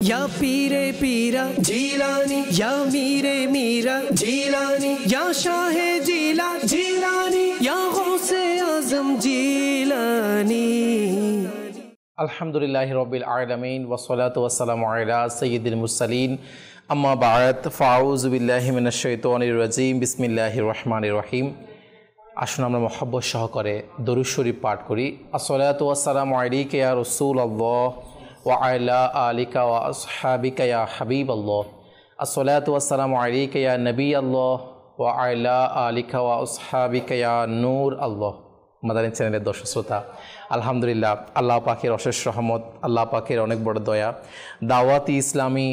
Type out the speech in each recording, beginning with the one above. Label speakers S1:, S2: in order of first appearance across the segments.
S1: या पीरे पीरा जीलानी, या मीरे मीरा जीलानी, या शाहे जीला जीलानी, या गौसे आजम जीलानी।
S2: अल्हम्दुलिल्लाहि रब्बिल आलमीन वस्सलातु वस्सलामु अला सय्यिदिल मुरसलीन अम्मा बाद फाऊज़ु बिल्लाहि मिनाश शैतानिर रजीम बिस्मिल्लाहिर रहमानिर रहीम। আসুন আমরা মহব্বত সহকারে দরুদ শরীফ পাঠ করি। আসসালাতু ওয়াসসালামু আলাইকা ইয়া রাসূলুল্লাহ ওয়া আলা আলিকা ওয়া আসহাবিকা ইয়া হাবিবাল্লাহ। আসসালাতু ওয়াসসালামু আলাইকা ইয়া নবিয়াল্লাহ ওয়া আলা আলিকা ওয়া আসহাবিকা ইয়া নূর আল্লাহ। মাদানী চ্যানেলের দর্শক শ্রোতা, আলহামদুলিল্লাহ, আল্লাহ পাকের অশেষ রহমত, আল্লাহ পাকের অনেক বড় দয়া, দাওয়াতি ইসলামী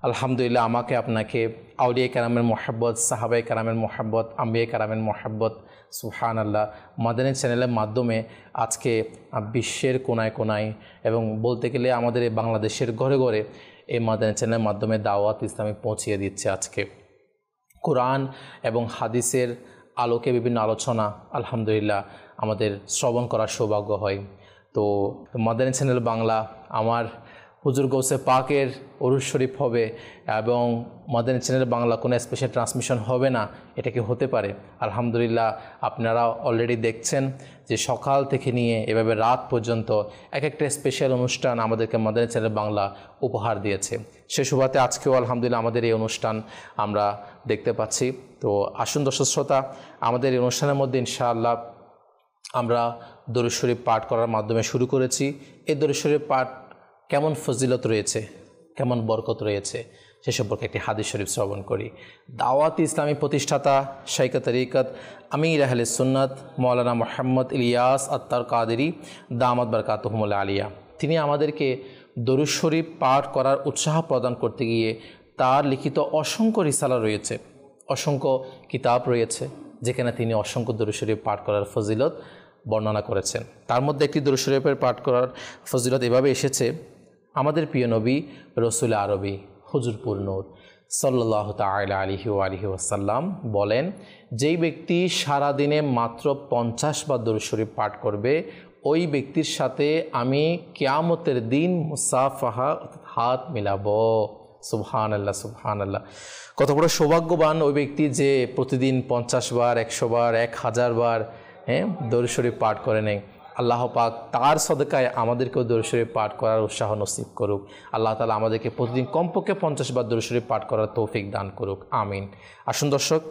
S2: আলহামদুলিল্লাহ আমাকে আপনাকে আউলিয়া কেরামের মোহাব্বত, সাহাবায়ে কেরামের মোহাব্বত, আম্বিয়া কেরামের মোহাব্বত, সুবহানাল্লাহ, মাদানী চ্যানেলের মাধ্যমে আজকে বিশ্বের কোনায় কোনায় এবং বলতে গেলে আমাদের এই বাংলাদেশের ঘরে ঘরে এই মাদানী চ্যানেলের মাধ্যমে দাওয়াত ইসলামী পৌঁছিয়ে দিচ্ছে। আজকে কোরআন এবং হাদিসের আলোকে বিভিন্ন আলোচনা আলহামদুলিল্লাহ আমাদের শ্রবণ করার সৌভাগ্য হয়। তো মাদানী চ্যানেল বাংলা আমার হুজুর গৌসে পাকের উরুস শরীফ হবে এবং মাদানী চ্যানেল বাংলা কোনো স্পেশাল ট্রান্সমিশন হবে না, এটা কি হতে পারে? আলহামদুলিল্লাহ আপনারা অলরেডি দেখছেন যে সকাল থেকে নিয়ে এভাবে রাত পর্যন্ত এক একটা স্পেশাল অনুষ্ঠান আমাদেরকে মাদানী চ্যানেল বাংলা উপহার দিয়েছে। সে সুবাদে আজকেও আলহামদুলিল্লাহ আমাদের এই অনুষ্ঠান আমরা দেখতে পাচ্ছি। তো আসুন দর্শক শ্রোতা, আমাদের এই অনুষ্ঠানের মধ্যে ইনশাআল্লাহ আমরা দরুদ শরীফ পাঠ করার মাধ্যমে শুরু করেছি। এই দরুদ শরীফ পাঠ কেমন ফজিলত রয়েছে, কেমন বরকত রয়েছে সে সম্পর্কে একটি হাদিস শরীফ শ্রবণ করি। দাওয়াত ইসলামী প্রতিষ্ঠাতা শাইখ তরিকত আমির আহলে সুন্নাত মৌলানা মুহাম্মদ ইলিয়াস আত্তার কাদেরী দামাত বারকাতুহুমুল আলিয়া, তিনি আমাদেরকে দরুদ শরীফ পাঠ করার উৎসাহ প্রদান করতে গিয়ে তার লিখিত অসংখ্য রিসালা রয়েছে, অসংখ্য কিতাব রয়েছে যেখানে তিনি অসংখ্য দরুদ শরীফ পাঠ করার ফজিলত বর্ণনা করেছেন। তার মধ্যে একটি দরুদ শরীফের পাঠ করার ফজিলত এভাবে এসেছে, আমাদের প্রিয় নবী রসুল আরবি হুজুরপুর নূর সাল্লাল্লাহু তাআলা আলাইহি ওয়া আলিহি ওয়াসাল্লাম বলেন, যেই ব্যক্তি সারাদিনে মাত্র 50 বার দরুদ শরীফ পাঠ করবে ওই ব্যক্তির সাথে আমি কিয়ামতের দিন মুসাফাহা হাত মিলাবো। সুবহানাল্লাহ, সুবহানাল্লাহ, কত বড় সৌভাগ্যবান ওই ব্যক্তি যে প্রতিদিন 50 বার, 100 বার, 1000 বার দরুদ শরীফ পাঠ করে নেয়। আল্লাহ পাক তার সদকায় আমাদেরকেও দরুদ শরীফ পাঠ করার উৎসাহ নসিব করুক। আল্লাহ তাআলা আমাদেরকে প্রতিদিন কমপক্ষে 50 বার দরুদ শরীফ পাঠ করার তৌফিক দান করুক, আমিন। আসুন দর্শক,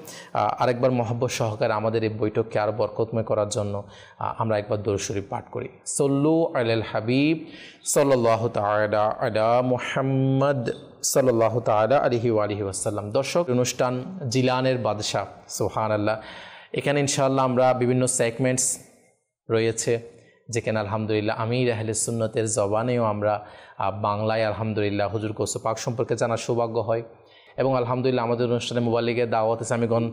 S2: আরেকবার মহব্বত সহকারে আমাদের এই বৈঠককে আরও বরকতময় করার জন্য আমরা একবার দরুদ শরীফ পাঠ করি। সল্লু আলাল হাবিব সাল্লাল্লাহু তাআলা আলা মুহাম্মদ সাল্লাল্লাহু তাআলা আলাইহি ওয়া আলিহি ওয়াসাল্লাম। দর্শক, অনুষ্ঠান জিলানের বাদশা, সুবহানাল্লাহ, এখানে ইনশাআল্লাহ আমরা বিভিন্ন সেগমেন্টস রয়েছে যেখানে আলহামদুলিল্লাহ আমির আহলে সুন্নতের জবানেও আমরা বাংলায় আলহামদুলিল্লাহ হুজুর গৌসে পাক সম্পর্কে জানার সৌভাগ্য হয় এবং আলহামদুলিল্লাহ আমাদের অনুষ্ঠানে মুবাল্লিগের দাওয়াত ইসলামীগণ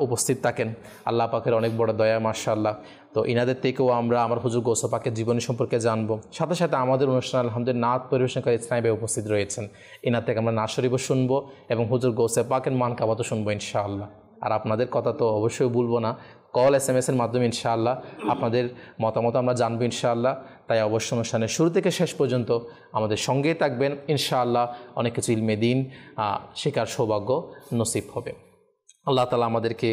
S2: উপস্থিত থাকেন। আল্লাহ পাকের অনেক বড় দয়া, মাশাআল্লাহ। তো ইনাদের থেকেও আমরা আমার হুজুর গৌসে পাকের জীবনী সম্পর্কে জানবো। সাথে সাথে আমাদের অনুষ্ঠানে আলহামদুলিল্লাহ নাত পরিবেশনকারী ইসলামী ভাই উপস্থিত রয়েছেন, ইনার থেকে আমরা নাত শরীফও শুনবো এবং হুজুর গৌসে পাকের মান কাবাতও শুনবো ইনশাআল্লাহ। আর আপনাদের কথা তো অবশ্যই ভুলবো না, কল SMS-এর মাধ্যমে ইনশাআল্লাহ আপনাদের মতামত আমরা জানবো ইনশাআল্লাহ। তাই অবশ্যই অনুষ্ঠানের শুরু থেকে শেষ পর্যন্ত আমাদের সঙ্গেই থাকবেন ইনশাআল্লাহ। অনেক কিছু ইলমে দিন শেখার সৌভাগ্য নসিব হবে। আল্লাহ তাআলা আমাদেরকে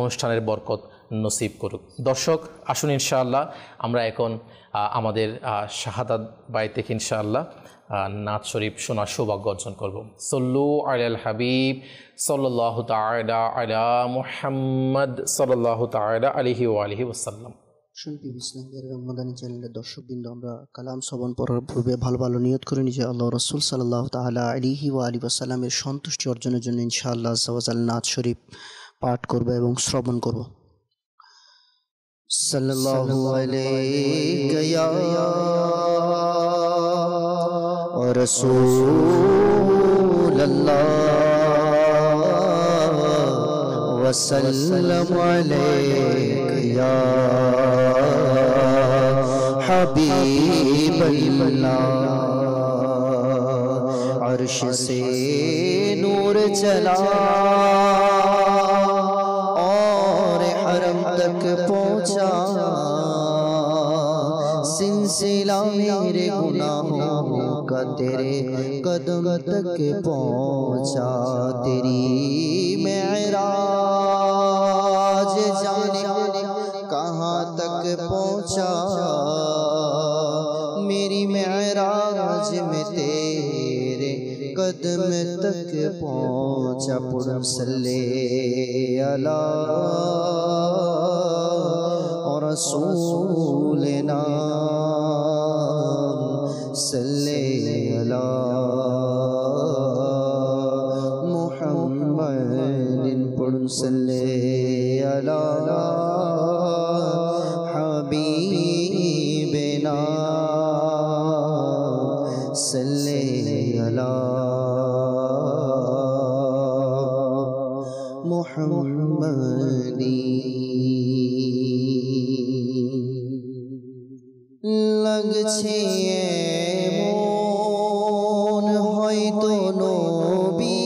S2: অনুষ্ঠানের বরকত নসিব করুক। দর্শক, আসুন ইনশাআল্লাহ আমরা এখন আমাদের শাহাদাত বাই থেকে ইনশাআল্লাহ নাত শরীফ শোনার সৌভাগ্য অর্জন করব। সল্লু আলাল হাবিব সাল্লাল্লাহু তাআলা আলা মুহাম্মদ সাল্লাল্লাহু তাআলা আলাইহি ওয়া আলিহি ওয়াসাল্লাম।
S3: শুনবি ইসলামের মাদানী চ্যানেলের দর্শকবৃন্দ, আমরা কালাম শ্রবণ করার পূর্বে ভালো ভালো নিয়ত করে নিজে আল্লাহ রাসূল সাল্লাল্লাহু তাআলা আলাইহি ওয়া আলিহি ওয়াসাল্লামের সন্তুষ্টি অর্জনের জন্য ইনশাআল্লাহ আযজা ওয়া জাল নাত শরীফ পাঠ করব এবং শ্রবণ করব। সাল্লাল্লাহু আলাইকা ইয়া রাসূলুল্লাহ ওয়া সাল্লামু আলাইকা ইয়া হাবিবাল্লাহ। अर्श से नूर चला और हरम तक पहुँचा, सिलसिला मेरे गुनाहों का का तेरे कदम तक पहुँचा। तेरी मेराज जाने कहाँ तक पहुँचा, मेरी मेराज में तेरे कदम तक पहुँचा। पुरम सल्ले अला रसूलना सल्ले अला मुहम्मदिन। पुरम सल्ले अला हबीबना सल्ले अला मुहम्मदी। लगछे एमन हयतो नबी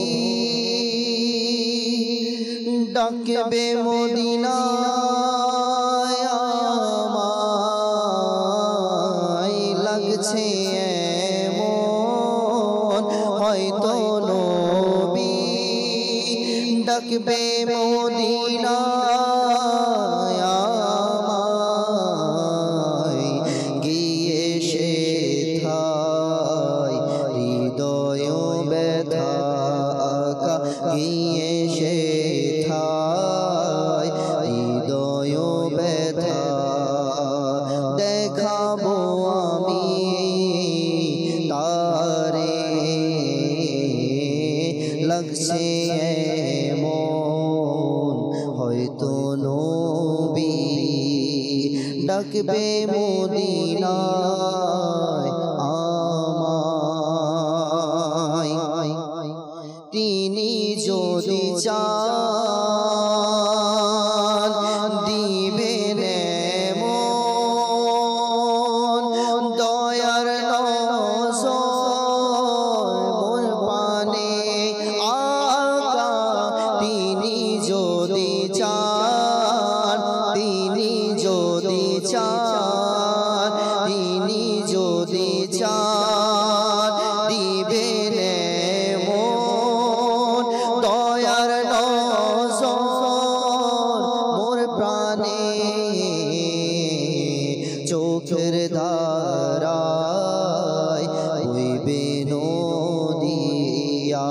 S3: डाकबे मदिनाय आमाय। लगछे एमन हयतो नबी डाकबे मदिनाय आमाय। গিয়ে সেথায় হৃদয় ব্যথা আকা, গিয়ে সেথায় হৃদয় ব্যথা দেখাবো আমি তারে। লাগছে এমন হয়তো নবী ডাকবে মদিনায় আমায়। তিনি যদি চান দিবেন এমন দয়ার নজর মোর পানে আকা। তিনি যদি চান, তিনি যদি চান, তিনি যদি চান দিবেন এমন দয়ার নজর মোর প্রাণে। চোখের ধারায় হইবে নদী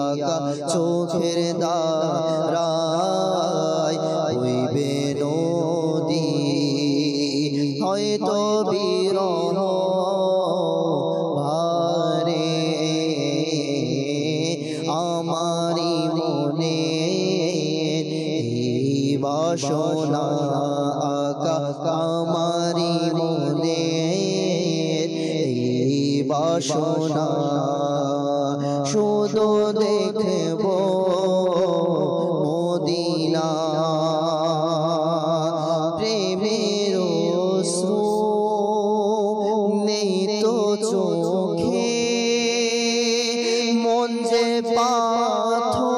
S3: আকা, চোখের ধারায় হইবে নদী। হয়তো বিরহ ভারে আমারি মনে বাসনা আকা, আমারি মনে বাসনা। শুধু দেখব মদিনা প্রেমের অশ্রু নেই তো চোখে। মন যে পাথর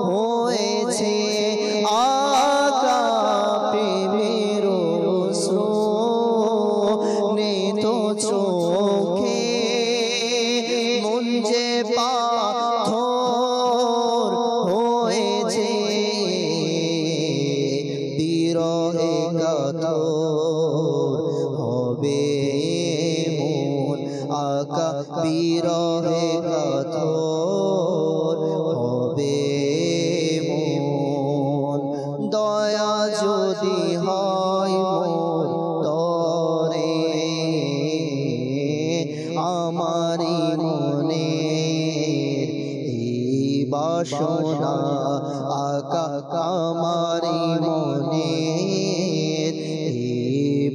S3: হয়েছে আকা, প্রেমের অশ্রু নেই তো চোখে। মন যে পাথর হয়েছে বিরহে কাতর হবে মন আকা, বিরহে কাতর হবে মন। দয়া যদি হয় মন তরে আমারি মনে বাসনা আকা, আমারি মনে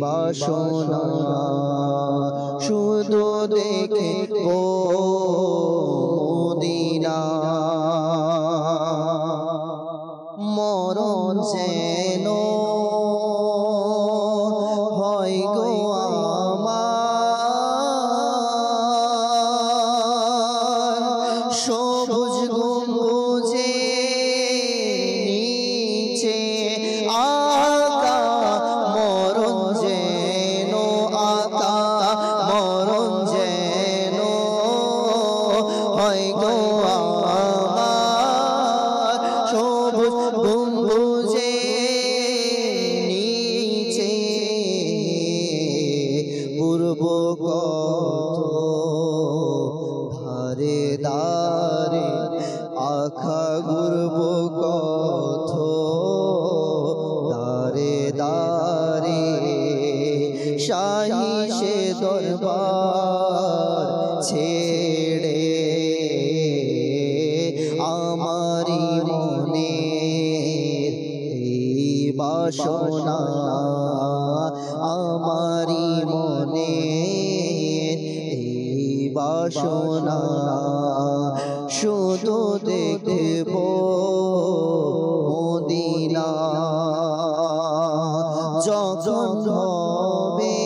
S3: বাসনা। শুধু দেখব মদিনা মরণ যেন হয় গো আমার। সবুজ গম্বুজে নিচে আকা মরণ যেন আকা, মরণ যেন হয় গো আমার সবুজ গম্বুজে নিচে পূর্ব কত ধারে দারে আখা গুরব কত দারে দারে শাহী সে দরবার ছেড়ে আমারি মনে এই বাসনা আমারি মনে এই বাসনা শুধু দেখব মদিনা যখন হবে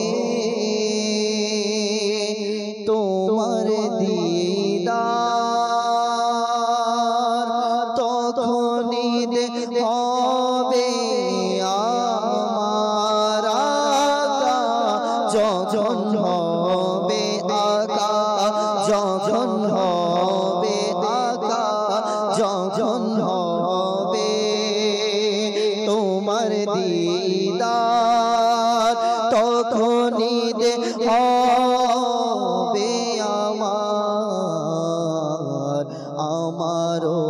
S3: তোমার দিদার তখনই হবে আমার আকা যখন হবে আকা যখন হবে আকা যখন হবে তোমার দিদার তখনই হবে আমার আমারও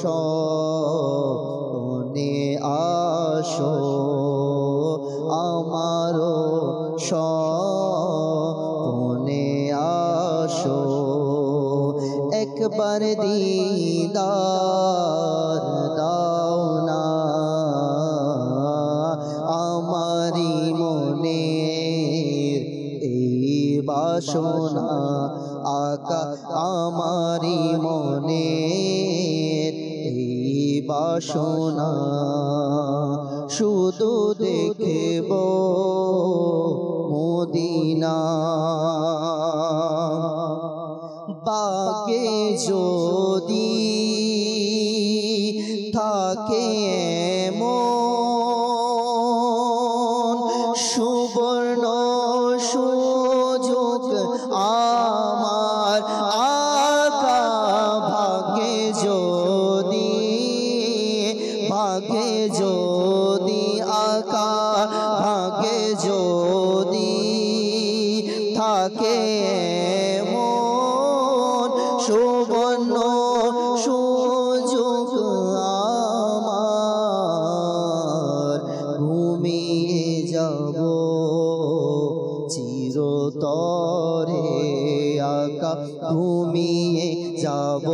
S3: স্বপ্নে আসো আমারও স্বপ্নে আসো একবার দিদার দাও না আমারি মনের এই বাসনা আকা আমারি মনের এই বাসনা শুধু দেখব মদিনা বাকে যদি থাকে এমন সুবর্ণ সুযোগ আমার আকা ভাগ্যে যদি আকা ভাগ্যে যদি থাকে এমন সুবর্ণ সুযোগ আমার ঘুমিয়ে যাব চিরতরে আকা ঘুমিয়ে যাব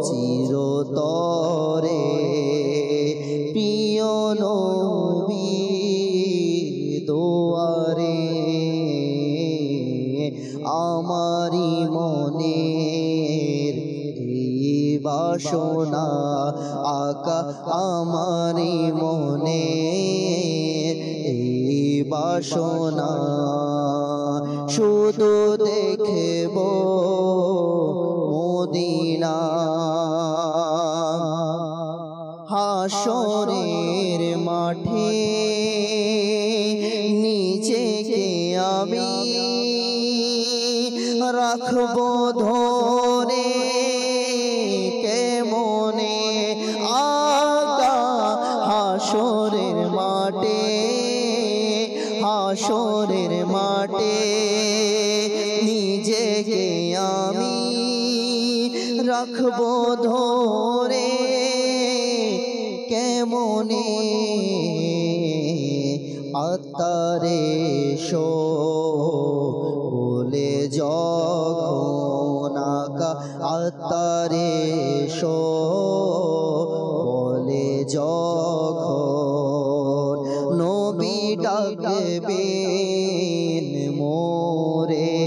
S3: চিরতরে প্রিয় নবী দোয়ারে আমারি মনের এই বাসনা আকা আমারি মনের এই বাসনা শুধু দেখব মদিনা হাসরের মাঠে নিজেকে আমি রাখবো ধরে কেমনে আকা হাসরের মাঠে নিজেকে আমি রাখবো ধরে কেমনে আত্মারে শো বলে যখন আকা আত্মারে শো বলে যখন নবী ডাকবেন মোরে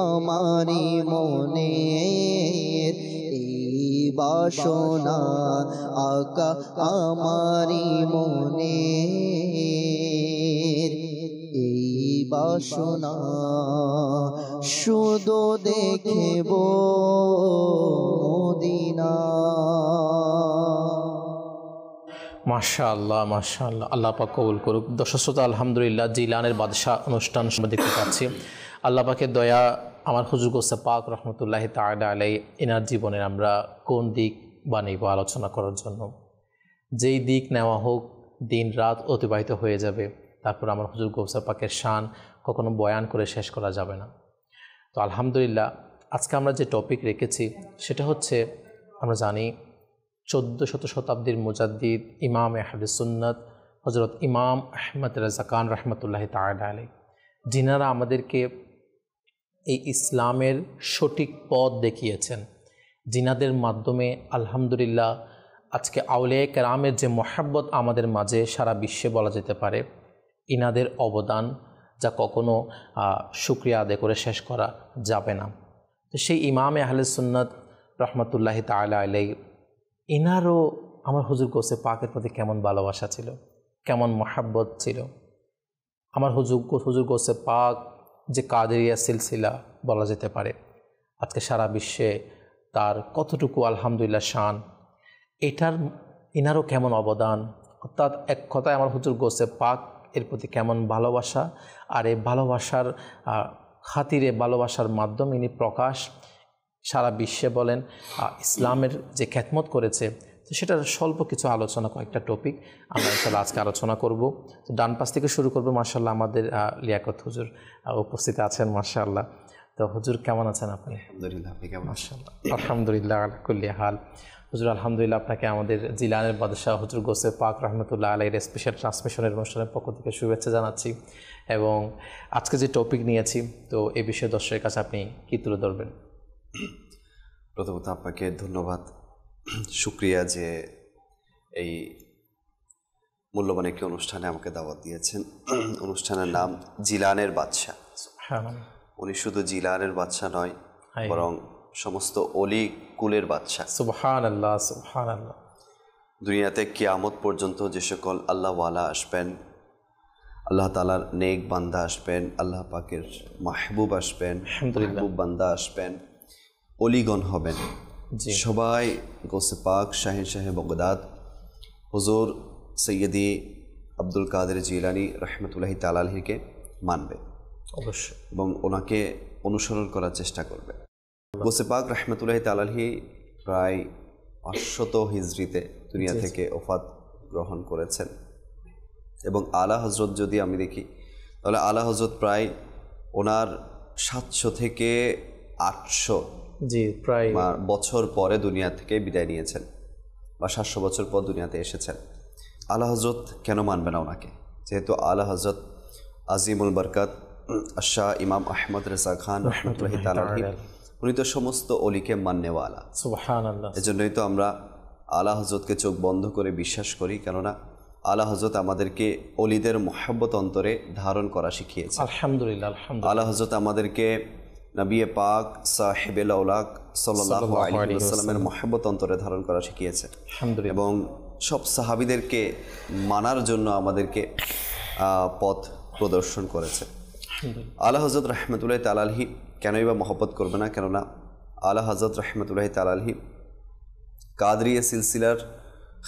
S3: আমারি মনের এই বাসনা আকা আমারি মনের এই বাসনা শুধু দেখব মদিনা।
S2: মাশাআল্লাহ মাশাআল্লাহ, আল্লাহ পাক কবুল করুক। দর্শক শ্রোতা, আলহামদুলিল্লাহ জিলানের বাদশাহ অনুষ্ঠান দেখতে পাচ্ছি। আল্লাহ পাকের দয়া আমার হুজুর গোসে পাক রহমতুল্লাহি তাআলা আলাইহি এনার জীবনের আমরা কোন দিক বানাইব আলোচনা করার জন্য। যেই দিক নেওয়া হোক দিন রাত অতিবাহিত হয়ে যাবে, তারপর আমার হুজুর গোসে পাকের শান কখনো বয়ান করে শেষ করা যাবে না। তো আলহামদুলিল্লাহ আজকে আমরা যে টপিক রেখেছি সেটা হচ্ছে, আমরা জানি 14শত শতাব্দীর মুজাদ্দিদ ইমাম আহলে সুন্নাত হযরত ইমাম আহমদ রেজা খান রহমতুল্লাহি তাআলা আলাইহি, যিনারা আমাদেরকে এই ইসলামের সঠিক পথ দেখিয়েছেন, যিনাদের মাধ্যমে আলহামদুলিল্লাহ আজকে আউলিয়া কেরামের যে মহব্বত আমাদের মাঝে সারা বিশ্বে বলা যেতে পারে, ইনাদের অবদান যা কখনো শুকরিয়া আদায় করে শেষ করা যাবে না। তো সেই ইমামে আহলে সুন্নাত রহমতুল্লাহি তাআলা আলাইহি ইনারও আমার হুজুর গোসে পাকের প্রতি কেমন ভালোবাসা ছিল, কেমন মহব্বত ছিল। আমার হুজুর গোসে পাক যে কাদেরিয়া সিলসিলা বলা যেতে পারে, আজকে সারা বিশ্বে তার কতটুকু আলহামদুলিল্লাহ শান, এটার ইনারও কেমন অবদান, অর্থাৎ এক কথায় আমার হুজুর গোসে পাক এর প্রতি কেমন ভালোবাসা, আর এই ভালোবাসার খাতিরে ভালোবাসার মাধ্যমে ইনি প্রকাশ সারা বিশ্বে বলেন ইসলামের যে খেদমত করেছে। তো সেটার স্বল্প কিছু আলোচনা, কয়েকটা টপিক আমরা ইনশাআল্লাহ আজকে আলোচনা করব। তো ডান পাশ থেকে শুরু করবো। মাশাআল্লাহ আমাদের লিয়াকত হুজুর উপস্থিত আছেন মাশাআল্লাহ। তো হুজুর কেমন আছেন আপনি?
S4: আলহামদুলিল্লাহ, আপনি কেমন?
S2: মাশাআল্লাহ, আলহামদুলিল্লাহ আলা কুল্লি হাল। হুজুর আলহামদুলিল্লাহ আপনাকে আমাদের জিলানের বাদশাহ হুজুর গোসে পাক রহমতুল্লাহ আলাইহির স্পেশাল ট্রান্সমিশনের অনুষ্ঠানের পক্ষ থেকে শুভেচ্ছা জানাচ্ছি। এবং আজকে যে টপিক নিয়েছি, তো এই বিষয়ে দর্শকের কাছে আপনি কী তুলে ধরবেন?
S4: প্রথমত আপনাকে ধন্যবাদ, শুক্রিয়া যে এই মূল্যবান একটি অনুষ্ঠানে আমাকে দাওয়াত দিয়েছেন। অনুষ্ঠানের নাম জিলানের বাদশাহ। উনি শুধু জিলানের বাদশাহ নয়, বরং সমস্ত অলি কুলের বাদশাহ।
S2: সুবহানাল্লাহ, সুবহানাল্লাহ।
S4: দুনিয়াতে কিয়ামত পর্যন্ত যে সকল আল্লাহওয়ালা আসবেন, আল্লাহ তাআলার নেক বান্দা আসবেন, আল্লাহ পাকের মাহবুব আসবেন, মাহবুব বান্দা আসবেন, অলিগণ হবেন, সবাই গোসে পাক শাহিন শাহে বগদাদ হুজুর সৈয়দি আব্দুল কাদের জিলানী রহমতুল্লাহি তাআলা আলাইহিকে মানবে
S2: অবশ্যই, এবং
S4: ওনাকে অনুসরণ করার চেষ্টা করবে। গোসে পাক রহমতুল্লাহি তাআলা আলাইহি প্রায় 500 হিজরিতে দুনিয়া থেকে ওফাত গ্রহণ করেছেন। এবং আলা হজরত যদি আমি দেখি, তাহলে আলা হজরত প্রায় ওনার 700 থেকে 800
S2: প্রায়
S4: বছর পরে দুনিয়া থেকে বিদায় নিয়েছেন, বা 700 বছর পর দুনিয়াতে এসেছেন। আলা হজরত কেন মানবে না ওনাকে? যেহেতু আলা হজরত আজিমুল বরকত শাহ ইমাম আহমদ রেজা খান রহমতুল্লাহি তাআলা আলাইহি, উনি তো সমস্ত অলিকে মাননেওয়ালা।
S2: সুবহানাল্লাহ।
S4: এজন্যই তো আমরা আলা হজরতকে চোখ বন্ধ করে বিশ্বাস করি, কেননা আলা হজরত আমাদেরকে অলিদের মহব্বত অন্তরে ধারণ করা শিখিয়েছে।
S2: আলহামদুলিল্লাহ, আলহামদুলিল্লাহ।
S4: আলা হজরত আমাদেরকে নবী পাক সাহেবুল আওলাক সাল্লাল্লাহু আলাইহি ওয়াসাল্লামের মহব্বত অন্তরে ধারণ করা শিখিয়েছে।
S2: আলহামদুলিল্লাহ।
S4: এবং সব সাহাবীদেরকে মানার জন্য আমাদেরকে পথ প্রদর্শন করেছে। আলা হজরত রহমতুল্লাহি তাআলা আলাইহি কেনই বা মহব্বত করবে না? কেননা আলা হজরত রহমতুল্লাহি তাআলা আলাইহি কাদরিয়া সিলসিলার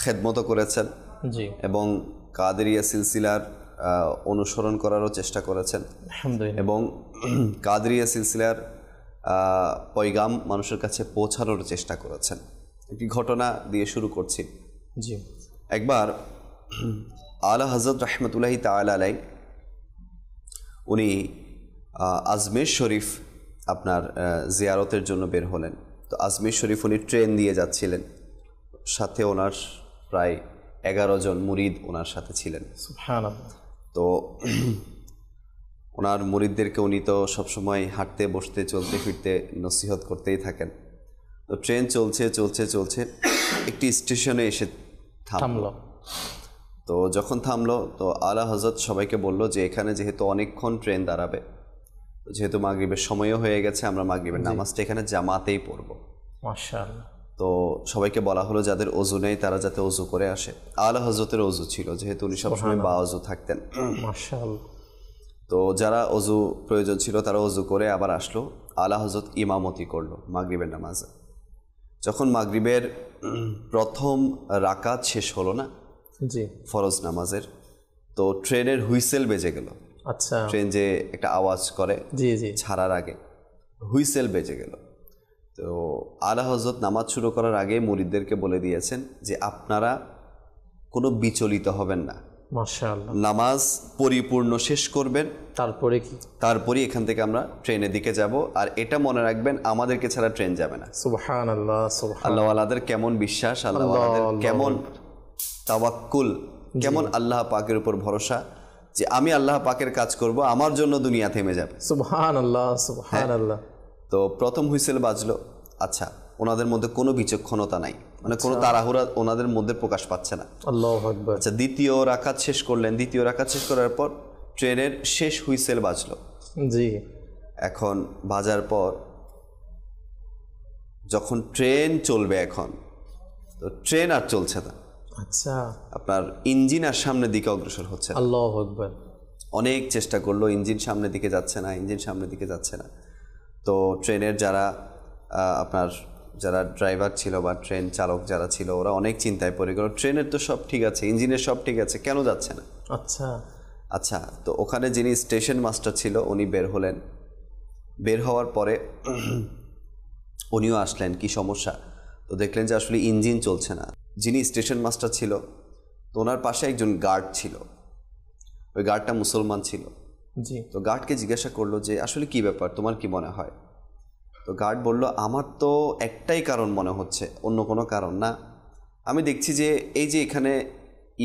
S4: খেদমত করেছেন এবং কাদরিয়া সিলসিলার অনুসরণ করারও চেষ্টা করেছেন, এবং কাদরিয়া সিলসিলার পয়গাম মানুষের কাছে পৌঁছানোর চেষ্টা করেছেন। একটি ঘটনা দিয়ে শুরু করছি। একবার আলা হজরত রহমতুল্লাহি তাআলা আলাইহি উনি আজমের শরীফ আপনার জিয়ারতের জন্য বের হলেন। তো আজমের শরীফ উনি ট্রেন দিয়ে যাচ্ছিলেন, সাথে ওনার প্রায় 11 জন মুরিদ ওনার সাথে ছিলেন।
S2: সুবহানাল্লাহ।
S4: তো ওনার মুরিদদেরকে উনি তো সবসময় হাঁটতে বসতে চলতে ফিরতে নসিহত করতেই থাকেন। তো ট্রেন চলছে চলছে চলছে, একটি স্টেশনে এসে থামলো। তো যখন থামলো, তো আলা হজরত সবাইকে বলল যে এখানে যেহেতু অনেকক্ষণ ট্রেন দাঁড়াবে, যেহেতু মাগরিবের সময়ও হয়ে গেছে, আমরা মাগরিবের নামাজটা এখানে জামাতেই পড়ব।
S2: মাশাআল্লাহ।
S4: তো সবাইকে বলা হলো যাদের ওযু নেই তারা যাতে ওযু করে আসে। আলা হজরতের ওযু ছিল, যেহেতু উনি সবসময় বা ওযু থাকতেন।
S2: মাশাআল্লাহ।
S4: তো যারা ওযু প্রয়োজন ছিল তারা ওযু করে আবার আসলো। আলা হজরত ইমামতি করলো মাগরিবের নামাজে। যখন মাগরিবের প্রথম রাকাত শেষ হলো না, ফরজ নামাজের, তো ট্রেনের হুইসেল বেজে গেল।
S2: আচ্ছা।
S4: ট্রেন যে একটা আওয়াজ করে ছাড়ার আগে, হুইসেল বেজে গেল। তো আলা হযরত নামাজ শুরু করার আগে মুরিদদেরকে বলে দিয়েছেন যে আপনারা কোনো বিচলিত হবেন না,
S2: মাশাআল্লাহ,
S4: নামাজ পরিপূর্ণ শেষ করবেন,
S2: তারপরে কি?
S4: তারপরে এখান থেকে আমরা ট্রেনের দিকে যাব। আর এটা মনে রাখবেন, আমাদেরকে ছাড়া ট্রেন যাবে না।
S2: সুবহানাল্লাহ, সুবহানাল্লাহ,
S4: আল্লাহওয়ালাদের কেমন বিশ্বাস, আল্লাহওয়ালাদের কেমন তাওয়াক্কুল, কেমন আল্লাহ পাকের উপর ভরসা যে আমি আল্লাহ পাকের কাজ করব, আমার জন্য দুনিয়া থেমে যাবে।
S2: সুবহানাল্লাহ, সুবহানাল্লাহ।
S4: তো প্রথম হুইসেল বাজলো। আচ্ছা, ওনাদের মধ্যে কোনো বিচক্ষণতা নাই, মানে কোনো তাড়াহুড়া ওনাদের মধ্যে প্রকাশ পাচ্ছে না।
S2: আল্লাহু আকবার।
S4: আচ্ছা, দ্বিতীয় রাকাত শেষ করলেন। দ্বিতীয় রাকাত শেষ করার পর ট্রেনের শেষ হুইসেল বাজলো।
S2: জি।
S4: এখন বাজার পর যখন ট্রেন চলবে, এখন তো ট্রেন আর চলছে না।
S2: আচ্ছা,
S4: আপনার ইঞ্জিন আর সামনের দিকে অগ্রসর হচ্ছে না।
S2: আল্লাহু আকবার।
S4: অনেক চেষ্টা করলো, ইঞ্জিন সামনের দিকে যাচ্ছে না, ইঞ্জিন সামনের দিকে যাচ্ছে না। তো ট্রেনের যারা ড্রাইভার ছিল বা ট্রেন চালক যারা ছিল, ওরা অনেক চিন্তায় পড়ে গেল। ট্রেনের তো সব ঠিক আছে, ইঞ্জিনের সব ঠিক আছে, কেন যাচ্ছে না? আচ্ছা, তো ওখানে যিনি স্টেশন মাস্টার ছিল উনি বের হলেন। বের হওয়ার পরে উনিও আসলেন, কি সমস্যা? তো দেখলেন যে আসলে ইঞ্জিন চলছে না। যিনি স্টেশন মাস্টার ছিল, তো ওনার পাশে একজন গার্ড ছিল, ওই গার্ডটা মুসলমান ছিল।
S2: জি।
S4: তো গার্ডকে জিজ্ঞাসা করলো যে আসলে কি ব্যাপার, তোমার কি মনে হয়? তো গার্ড বলল, আমার তো একটাই কারণ মনে হচ্ছে, অন্য কোনো কারণ না। আমি দেখছি যে এই যে এখানে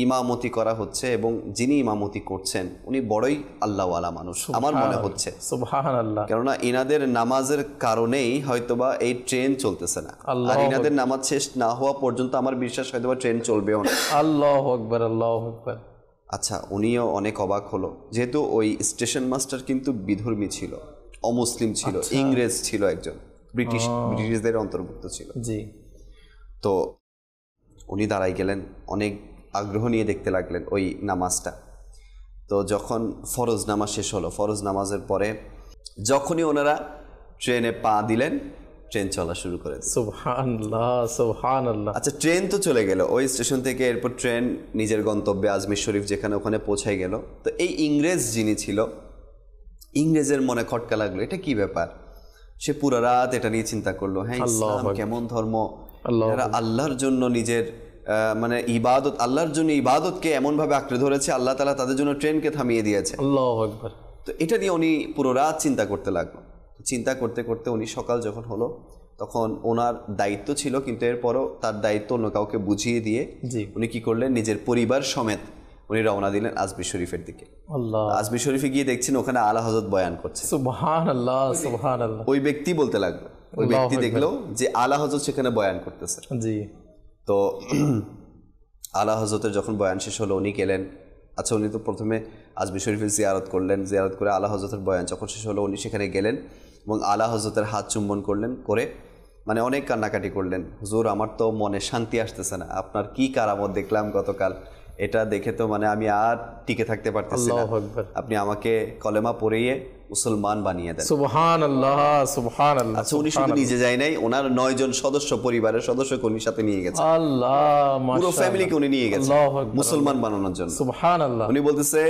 S4: ইমামতি করা হচ্ছে এবং যিনি ইমামতি করছেন উনি বড়ই আল্লাহওয়ালা মানুষ আমার মনে হচ্ছে।
S2: সুবহানাল্লাহ।
S4: কেননা ইনাদের নামাজের কারণেই হয়তোবা এই ট্রেন চলতেছে না, আর ইনাদের নামাজ শেষ না হওয়া পর্যন্ত আমার বিশ্বাস হয়তোবা ট্রেন চলবেও না।
S2: আল্লাহু আকবার, আল্লাহু আকবার।
S4: আচ্ছা, উনিও অনেক অবাক হলো, যেহেতু ওই স্টেশন মাস্টার কিন্তু বিধর্মী ছিল, অমুসলিম ছিল, ইংরেজ ছিল, একজন ব্রিটিশদের অন্তর্ভুক্ত ছিল।
S2: জি।
S4: তো উনি দাঁড়াই গেলেন, অনেক আগ্রহ নিয়ে দেখতে লাগলেন ওই নামাজটা। তো যখন ফরজ নামাজ শেষ হলো, ফরজ নামাজের পরে যখনই ওনারা ট্রেনে পা দিলেন, ট্রেন চলা শুরু করে দিল।
S2: সুবহানাল্লাহ, সুবহানাল্লাহ।
S4: আচ্ছা, ট্রেন তো চলে গেল ওই স্টেশন থেকে। এরপর ট্রেন নিজের গন্তব্যে আজমির শরীফ যেখানে, ওখানে পৌঁছাই গেল। তো এই ইংরেজ যিনি ছিল, ইংরেজের মনে খটকা লাগলো, এটা কি ব্যাপার? সে পুরো রাত এটা নিয়ে চিন্তা করলো। হ্যাঁ, ইসলাম কেমন ধর্ম, এরা আল্লাহর জন্য নিজের মানে ইবাদত, আল্লাহর জন্য ইবাদতকে এমনভাবে আঁকড়ে ধরেছে, আল্লাহ তাআলা তাদের জন্য ট্রেনকে থামিয়ে দিয়েছে।
S2: আল্লাহু আকবার।
S4: তো এটা নিয়ে উনি পুরো রাত চিন্তা করতে লাগলো। চিন্তা করতে করতে উনি সকাল যখন হলো, তখন ওনার দায়িত্ব ছিল, কিন্তু এরপরও তার দায়িত্ব অন্য কাউকে বুঝিয়ে দিয়ে উনি কি করলেন, নিজের পরিবার সমেত উনি রওনা দিলেন আজমির শরীফের দিকে। আজমির শরীফে গিয়ে দেখছেন ওখানে আলা হযরত বয়ান করছে।
S2: সুবহানাল্লাহ, সুবহানাল্লাহ।
S4: ওই ব্যক্তি বলতে লাগলো, ওই ব্যক্তি দেখলো যে আলা হযরত সেখানে বয়ান করতেছে।
S2: জি।
S4: তো আলা হযরতের যখন বয়ান শেষ হলো, উনি গেলেন। আচ্ছা, উনি তো প্রথমে আজমির শরীফের জিয়ারত করলেন, জিয়ারত করে আলা হযরতের বয়ান যখন শেষ হলো, উনি সেখানে গেলেন এবং আলা হযরতের হাত চুম্বন করলেন, করে মানে অনেক কান্নাকাটি করলেন। হুজুর, আমার তো মনে শান্তি আসতেছে না, আপনার কি কারামত দেখলাম গতকাল, এটা দেখে তো মানে আমি আর টিকে থাকতে পারতেছি না, আপনি আমাকে কলেমা পড়িয়ে মুসলমান বানিয়ে দেন।
S2: সুবহানাল্লাহ, সুবহানাল্লাহ।
S4: আচ্ছা, উনি শুধু নিজে যায় নাই, ওনার 9 জন সদস্য, পরিবারের সদস্যকে উনি সাথে নিয়ে গেছেন।
S2: আল্লাহ, মাশাআল্লাহ।
S4: পুরো ফ্যামিলিকে উনি নিয়ে গেছেন মুসলমান বানানোর জন্য।
S2: সুবহানাল্লাহ।
S4: উনি বলতেছে,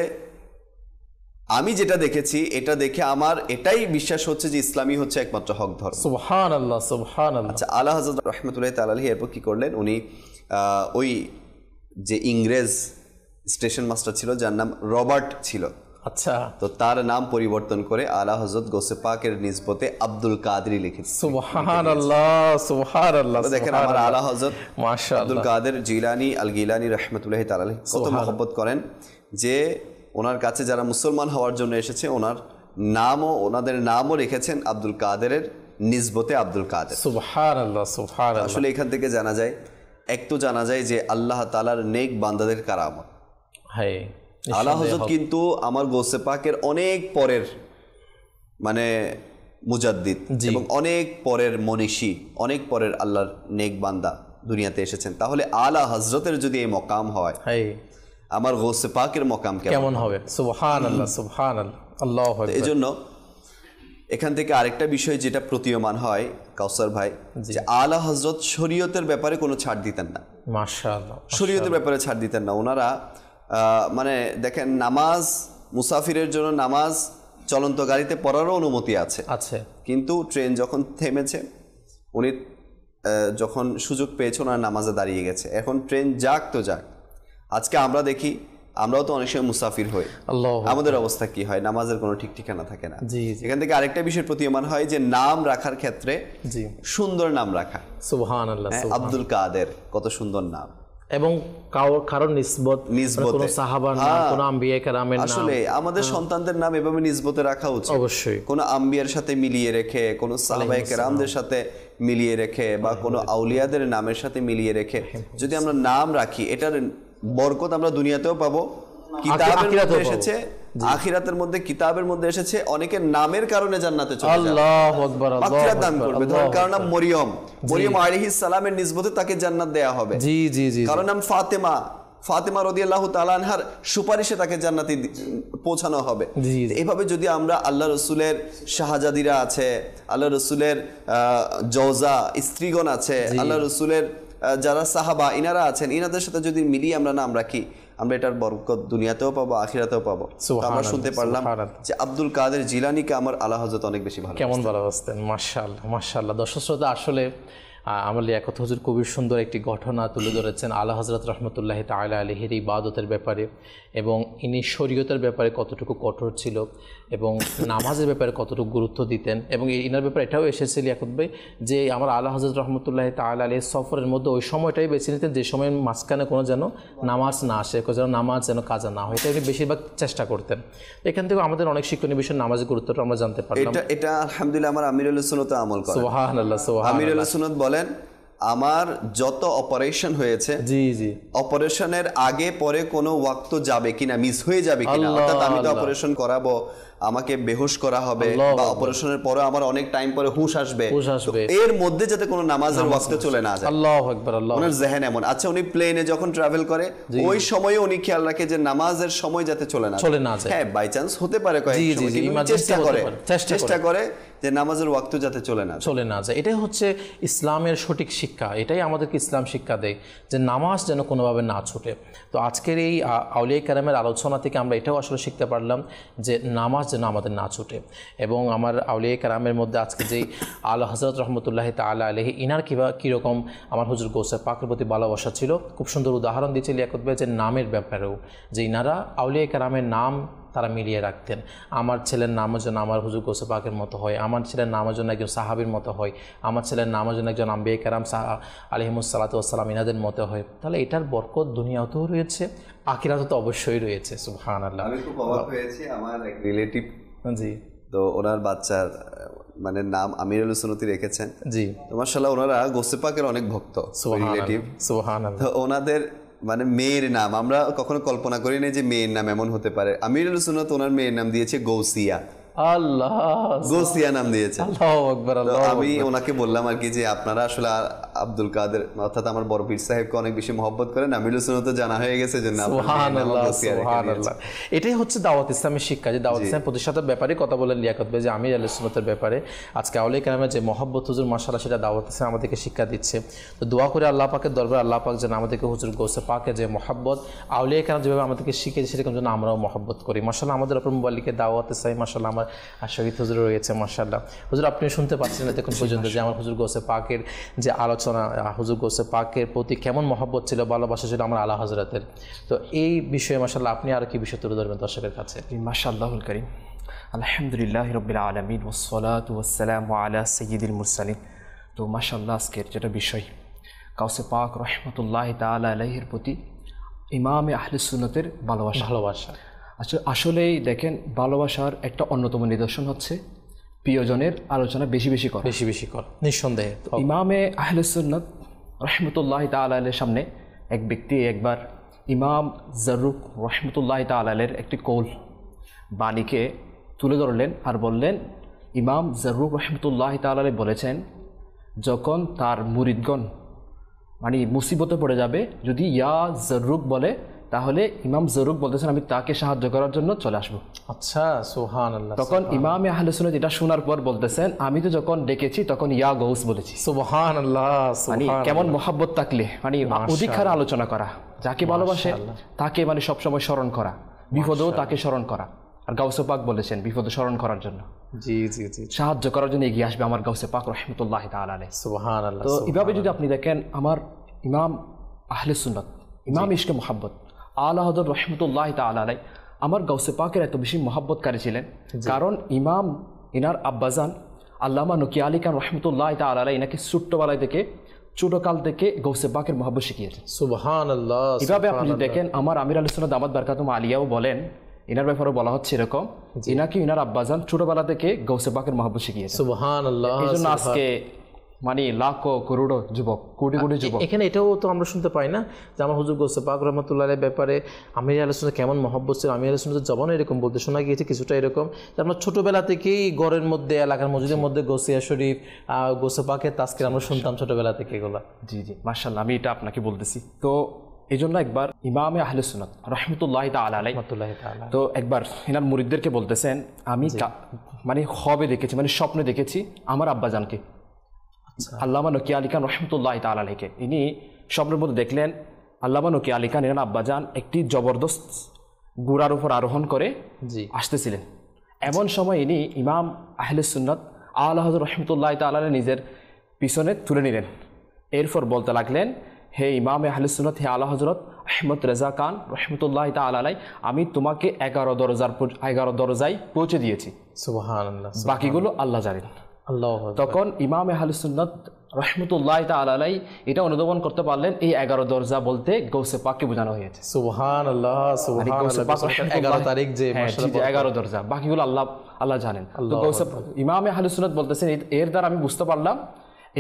S4: আমি যেটা দেখেছি এটা দেখে আমার এটাই বিশ্বাস হচ্ছে যে ইসলামই হচ্ছে একমাত্র হক ধর্ম।
S2: সুবহানাল্লাহ, সুবহানাল্লাহ।
S4: আচ্ছা, আলা হযরত রাহমাতুল্লাহি তাআলা আলাইহি এরপর কি করলেন, উনি ওই যে ইংরেজ স্টেশন মাস্টার ছিল, যার নাম রবার্ট ছিল,
S2: আচ্ছা,
S4: তো তার নাম পরিবর্তন করে আলা হযরত গৌসে পাকের নিসবতে আব্দুল কাদেরী লিখেছেন।
S2: সুবহানাল্লাহ, সুবহানাল্লাহ।
S4: দেখেন, আমার আলা হযরত মাশাআল্লাহ আব্দুল কাদের জিলানী আল গিলানী রাহমাতুল্লাহি তাআলা আলাইহি কত মহব্বত করেন যে ওনার কাছে যারা মুসলমান হওয়ার জন্য এসেছে, ওনাদের নামও রেখেছেন আব্দুল কাদেরের নিসবতে আব্দুল কাদের।
S2: সুবহানাল্লাহ, সুবহানাল্লাহ।
S4: আসলে এখান থেকে জানা যায়, এক তো জানা যায় যে আল্লাহ তাআলার নেক বান্দাদের কারামত।
S2: হ্যাঁ,
S4: আলা হযরত কিন্তু আমার গৌসে পাকের অনেক পরের মানে মুজাদ্দিদ এবং অনেক পরের মনীষী, অনেক পরের আল্লাহর নেক বান্দা দুনিয়াতে এসেছেন। তাহলে আলা হযরতের যদি এই মকাম হয়, আমার গৌসে পাকের মকাম কেমন হবে?
S2: সুবহানাল্লাহ, সুবহানাল্লাহ, আল্লাহু আকবার।
S4: এজন্য এখান থেকে আরেকটা বিষয় যেটা প্রতীয়মান হয় কাউসার ভাই, যে আলা হযরত শরীয়তের ব্যাপারে কোনো ছাড় দিতেন না।
S2: মাশাআল্লাহ,
S4: শরীয়তের ব্যাপারে ছাড় দিতেন না। ওনারা মানে দেখেন, নামাজ মুসাফিরের জন্য নামাজ চলন্ত গাড়িতে পড়ারও অনুমতি আছে, কিন্তু ট্রেন যখন থেমেছে উনি যখন সুযোগ পেয়েছে ওনার নামাজে দাঁড়িয়ে গেছে। এখন ট্রেন যাক তো যাক, আজকে আমরা দেখি আমরাও তো অনেক সময় মুসাফির হই, আমাদের অবস্থা কি হয়, নামাজের কোনো ঠিক ঠিকানা থাকে না। এখান থেকে আরেকটা বিষয় প্রতীয়মান হয় যে নাম রাখার ক্ষেত্রে সুন্দর নাম রাখা।
S2: সুবহানাল্লাহ,
S4: আব্দুল কাদের কত সুন্দর নাম,
S2: এবং কারণ নিসবত কোনো সাহাবার নাম, কোনো আম্বিয়া কেরামের নাম।
S4: আসলে আমাদের সন্তানদের নাম এভাবে নিসবতে রাখা উচিত
S2: অবশ্যই,
S4: কোনো আম্বিয়ার সাথে মিলিয়ে রেখে, কোনো সাহাবায়ে কেরামদের সাথে মিলিয়ে রেখে, বা কোনো আউলিয়াদের নামের সাথে মিলিয়ে রেখে যদি আমরা নাম রাখি, এটার বরকত আমরা দুনিয়াতেও পাবো, কিতাবের মধ্যে এসেছে, আখিরাতের মধ্যে কিতাবের মধ্যে এসেছে অনেকের নামের কারণে জান্নাতে চলে যাবে।
S2: আল্লাহু আকবার,
S4: মাগফিরাত দান করবে। ধরুন কারণ নাম মরিয়ম, মরিয়ম আলাইহিস সালামের নিসবতে তাকে জান্নাত দেয়া হবে।
S2: জি জি জি।
S4: কারণ নাম ফাতেমা, ফাতেমা রাদিয়াল্লাহু তাআলা আনহার সুপারিশে তাকে জান্নাতে পৌঁছানো হবে। এইভাবে যদি আমরা আল্লাহ রসুলের শাহজাদিরা আছে, আল্লাহ রসুলের জওজা স্ত্রীগণ আছে, আল্লাহ রসুলের যারা সাহাবা ইনারা আছেন, ইনাদের সাথে যদি মিলিয়ে আমরা নাম রাখি, আমরা এটার বরকত দুনিয়াতেও পাবো, আখিরাতেও পাবো। আমরা শুনতে পারলাম যে আব্দুল কাদের জিলানীকে আমার আলা হযরত অনেক বেশি ভালো,
S2: কেমন ভালোবাসতেন। মাশাআল্লাহ মাশাআল্লাহ। দর্শক শ্রোতা, আসলে আমার লিয়াকত হুজুর খুবই সুন্দর একটি ঘটনা তুলে ধরেছেন আলা হযরত রাহমাতুল্লাহি তাআলা আলাইহির ইবাদতের ব্যাপারে, এবং ইনি শরীয়তের ব্যাপারে কতটুকু কঠোর ছিল এবং নামাজের ব্যাপারে কতটুকু গুরুত্ব দিতেন। এবং ইনার ব্যাপারে এটাও এসেছে লিয়াকত ভাই যে আমার আলা হযরত রাহমাতুল্লাহি তাআলা আলাইহির সফরের মধ্যে ওই সময়টাই বেছে নিতেন যে সময় মাঝখানে কোনো যেন নামাজ না আসে, যেন নামাজ যেন কাজা না হয়, এটা উনি বেশিরভাগ চেষ্টা করতেন। এখান থেকে আমাদের অনেক শিক্ষণীয় বিষয় নামাজের গুরুত্বটা আমরা জানতে পারলাম।
S4: এটা আলহামদুলিল্লাহ আমার আমিরুল সুন্নাত আমল করে।
S2: সুবহানাল্লাহ সুবহানাল্লাহ।
S4: আমিরুল সুন্নাত বলেন আমার যত অপারেশন হয়েছে,
S2: জি জি,
S4: অপারেশনের আগে পরে কোনো ওয়াক্ত যাবে কিনা, মিস হয়ে যাবে কিনা, অর্থাৎ আমি তো অপারেশন করাবো, আমাকে বেহুশ করা হবে, বা অপারেশনের পরে আমার অনেক টাইম পরে হুঁশ আসবে, এর মধ্যে যাতে কোনো নামাজের ওয়াক্ত চলে না যায়।
S2: আল্লাহু আকবার। আল্লাহ,
S4: ওনার জেহেন এমন। আচ্ছা, উনি প্লেনে যখন ট্রাভেল করে ওই সময়ে উনি খেয়াল রাখে যে নামাজের সময় যাতে চলে না যায়। হ্যাঁ, বাই চান্স হতে পারে কয়েক সময়, চেষ্টা করে যে নামাজের ওয়াক্ত যাতে চলে না যায়।
S2: এটাই হচ্ছে ইসলামের সঠিক শিক্ষা, এটাই আমাদেরকে ইসলাম শিক্ষা দেয় যে নামাজ যেন কোনোভাবে না ছুটে। তো আজকের এই আউলিয়া কেরামের আলোচনা থেকে আমরা এটাও আসলে শিখতে পারলাম যে নামাজ যেন আমাদের না ছুটে। এবং আমার আউলিয়া কেরামের মধ্যে আজকে যেই আলা হযরত রাহমাতুল্লাহি তাআলা আলাইহি ইনার কীরকম আমার হুজুর গৌসে পাকের প্রতি ভালোবাসা ছিল, খুব সুন্দর উদাহরণ দিয়েছে লিয়াকত ভাই যে নামের ব্যাপারেও, যে ইনারা আউলিয়া কেরামের নাম তারা মিলিয়ে রাখতেন। আমার ছেলের নামের জন্য আমার হুজুর গৌসে পাকের মতো হয়, আমার ছেলের নামের জন্য একজন সাহাবীর মতো হয়, আমার ছেলের নামের জন্য একজন আম্বিয়া কেরাম আলাইহিমুস সালাতু ওয়াস সালাম ইনাদের মতো হয়। তাহলে এটার বরকত দুনিয়াতেও রয়েছে, আখিরাতে তো অবশ্যই রয়েছে। সুবহানাল্লাহ।
S4: আমি খুব অবাক হয়েছি, আমার এক রিলেটিভ,
S2: জি,
S4: তো ওনার বাচ্চার মানে নাম আমিরুল সুন্নতি রেখেছেন।
S2: জি,
S4: তো মাশাআল্লাহ ওনারা গৌসে পাকের অনেক ভক্ত রিলেটিভ।
S2: সুবহানাল্লাহ।
S4: তো ওনাদের মানে মেয়ের নাম আমরা কখনো কল্পনা করি না যে মেয়ের নাম এমন হতে পারে। আমিরুল সুন্নাত ওনার মেয়ের নাম দিয়েছে গৌসিয়া।
S2: আল্লাহ,
S4: গৌসিয়া নাম দিয়েছে।
S2: আল্লাহু আকবার।
S4: আমি ওনাকে বললাম আর কি যে আপনারা আসলে আব্দুল কাদের অর্থাৎ আমার বড় পীর সাহেবকে অনেক বেশি মহব্বত করেন, আমিরুল সুন্নাত জানা হয়ে গেছে যে নাম।
S2: সুবহানাল্লাহ সুবহানাল্লাহ। এটাই হচ্ছে দাওয়াত ইসলামের শিক্ষা, যে দাওয়াত ইসলাম প্রতিষ্ঠাতার ব্যাপারে কথা বলেন লিয়াকত ভাই যে আমির আহলে সুন্নাতের ব্যাপারে আজকে আউলিয়া কেরামের যে মহব্বত হুজুর মাশাআল্লাহ সেটা দাওয়াত ইসলাম আমাদেরকে শিক্ষা দিচ্ছে। তো দোয়া করে আল্লাহ পাকের দরবারে আল্লাহ পাক যেন আমাদেরকে হুজুর গৌসে পাকে যে মহব্বত আউলিয়া কেরাম যেভাবে আমাদেরকে শিখিয়েছে সেরকম যেন আমরাও মহব্বত করি। মাশাআল্লাহ আমাদের অপর মুবাল্লিকে দাওয়াত ইসলাম মাশাআল্লাহ আমার শহীদ হুজুর রয়েছে। মাশাআল্লাহ হুজুর, আপনি শুনতে পাচ্ছেন এখন পর্যন্ত যে আমার হুজুর গৌসে পাকের যে আলোচনা, হুজুর গৌসে পাকের প্রতি কেমন মহব্বত ছিল, ভালোবাসা ছিল আমার আলা হযরতের। তো এই বিষয়ে মাশাআল্লাহ আপনি আরো কি বিষয় তুলে ধরবেন দর্শকের কাছে?
S5: মাশাআল্লাহুল কারীম, আলহামদুলিল্লাহি রাব্বিল আলামিন ওয়াসসালাতু ওয়াসসালামু আলা সাইয়্যিদিল মুরসালিন। তো মাশাআল্লাহ আজকের যেটা বিষয় গৌসে পাক রাহমাতুল্লাহি তাআলা আলাইহির প্রতি ইমামে আহলে সুন্নাতের ভালোবাসা। আচ্ছা, আসলেই দেখেন ভালোবাসার একটা অন্যতম নিদর্শন হচ্ছে প্রিয়জনের আলোচনা বেশি বেশি কর।
S2: নিঃসন্দেহে
S5: ইমামে আহলে সুন্নাত রাহমাতুল্লাহি তাআলা আলাইহির সামনে এক ব্যক্তি একবার ইমাম জাররুক রাহমাতুল্লাহি তাআলা আলাইহির একটি কৌল বাণীকে তুলে ধরলেন আর বললেন, ইমাম জাররুক রাহমাতুল্লাহি তাআলা আলাইহি বলেছেন যখন তার মুরিদগণ মানে মুসিবতে পড়ে যাবে, যদি ইয়া জাররুক বলে তাহলে ইমাম জাররুক বলতেছেন আমি তাকে সাহায্য করার জন্য চলে আসবো।
S2: আচ্ছা, সুবহানাল্লাহ।
S5: তখন ইমামে আহলে সুন্নাত এটা শোনার পর বলতেছেন আমি তো যখন ডেকেছি তখন ইয়া গৌস বলেছি।
S2: সুবহানাল্লাহ।
S5: মানে কেমন মহব্বত থাকলে মানে অধিকার আলোচনা করা, যাকে ভালোবাসে তাকে মানে সবসময় স্মরণ করা, বিপদেও তাকে স্মরণ করা। আর গাউসে পাক বলেছেন বিপদে স্মরণ করার জন্য,
S2: জি জি জি,
S5: সাহায্য করার জন্য এগিয়ে আসবে আমার গাউসে পাক রহমতুল্লাহি তাআলা আলাইহি।
S2: সুবহানাল্লাহ।
S5: তো এভাবে যদি আপনি দেখেন আমার ইমাম আহলে সুন্নাত, ইমাম ইশকে মোহাব্বত আলা হযরত রহমতুল্লাহি তাআলা আলাইহি আমার গাউসে পাকের এত বেশি মহব্বতকারী ছিলেন, কারণ ইমাম ইনার আব্বাজান আল্লামা নকি আলী খান রহমতুল্লাহি তাআলা আলাইহি ইনাকে ছোট্টবেলায় থেকে ছোটকাল থেকে গাউসে পাকের মহব্বত শিখিয়েছেন।
S2: সুবহানাল্লাহ।
S5: এভাবে আপনি যদি দেখেন আমার আমির আহলে সুন্নাত দামাত বারকাতুহুম আলিয়াও বলেন, ইনার ব্যাপারে বলা হচ্ছে এরকম, ইনাকে ইনার আব্বাজান ছোটবেলা থেকে গাউসে পাকের মহব্বত শিখিয়েছেন।
S2: সুবহানাল্লাহ।
S5: এই জন্য আজকে মানে লাখো করোড়ো যুবক, কোটি কোটি যুবক।
S2: এখানে এটাও তো আমরা শুনতে পাই না যে আমার হুজুর গাউসে পাক রহমতুল্লাহ আলাইহির ব্যাপারে আমির আহলে সুন্নাত কেমন মহব্বত ছিল। আমির আহলে সুন্নাতের জবানে এরকম বলতে শোনা গিয়েছে কিছুটা এরকম যে আমরা ছোটোবেলা থেকেই ঘরের মধ্যে এলাকার মসজিদের মধ্যে গৌসিয়া শরীফ, গাউসে পাকের তাজকির আমরা শুনতাম ছোটোবেলা থেকে এগুলো।
S5: জি জি, মাশাআল্লাহ, আমি এটা আপনাকে বলতেছি। তো এই জন্য একবার ইমামে আহলে সুন্নাত রহমতুল্লাহি তাআলা আলাইহি তো একবার ইনার মুরিদদেরকে বলতেছেন, আমি মানে খবে দেখেছি, মানে স্বপ্নে দেখেছি আমার আব্বাজানকে আল্লামা নকি আলী খান রহমতুল্লাহি তাআলা আলাইহিকে। ইনি স্বপ্নের মধ্যে দেখলেন আল্লামা নকি আলী খান ইনার আব্বাজান একটি জবরদস্ত ঘোড়ার উপর আরোহণ করে আসতেছিলেন। এমন সময় ইনি ইমাম আহলে সুন্নাত আলা হযরত রহমতুল্লাহি তাআলা আলাইহি নিজের পিছনে তুলে নিলেন। এরপর বলতে লাগলেন, হে ইমাম আহলে সুন্নাত, হে আলা হযরত আহমদ রেজা খান রহমতুল্লাহি তাআলা আলাইহি, আমি তোমাকে 11 দরজায় পৌঁছে দিয়েছি,
S2: সুবহানাল্লাহ,
S5: বাকিগুলো আল্লাহ জানেন। তখন ইমাম আহলে সুন্নাত রহমতুল্লাহি তাআলা আলাইহি এটা অনুধাবন করতে পারলেন এই 11 দরজা বলতে গাউসে পাককে বোঝানো হয়েছে।
S2: সুবহানাল্লাহ, সুবহানাল্লাহ। 11 তারিখ যে মাশাআল্লাহ
S5: 11 দরজা, বাকিগুলো আল্লাহ জানেন। তো গাউসে ইমাম আহলে সুন্নাত বলতেছেন এর দ্বারা আমি বুঝতে পারলাম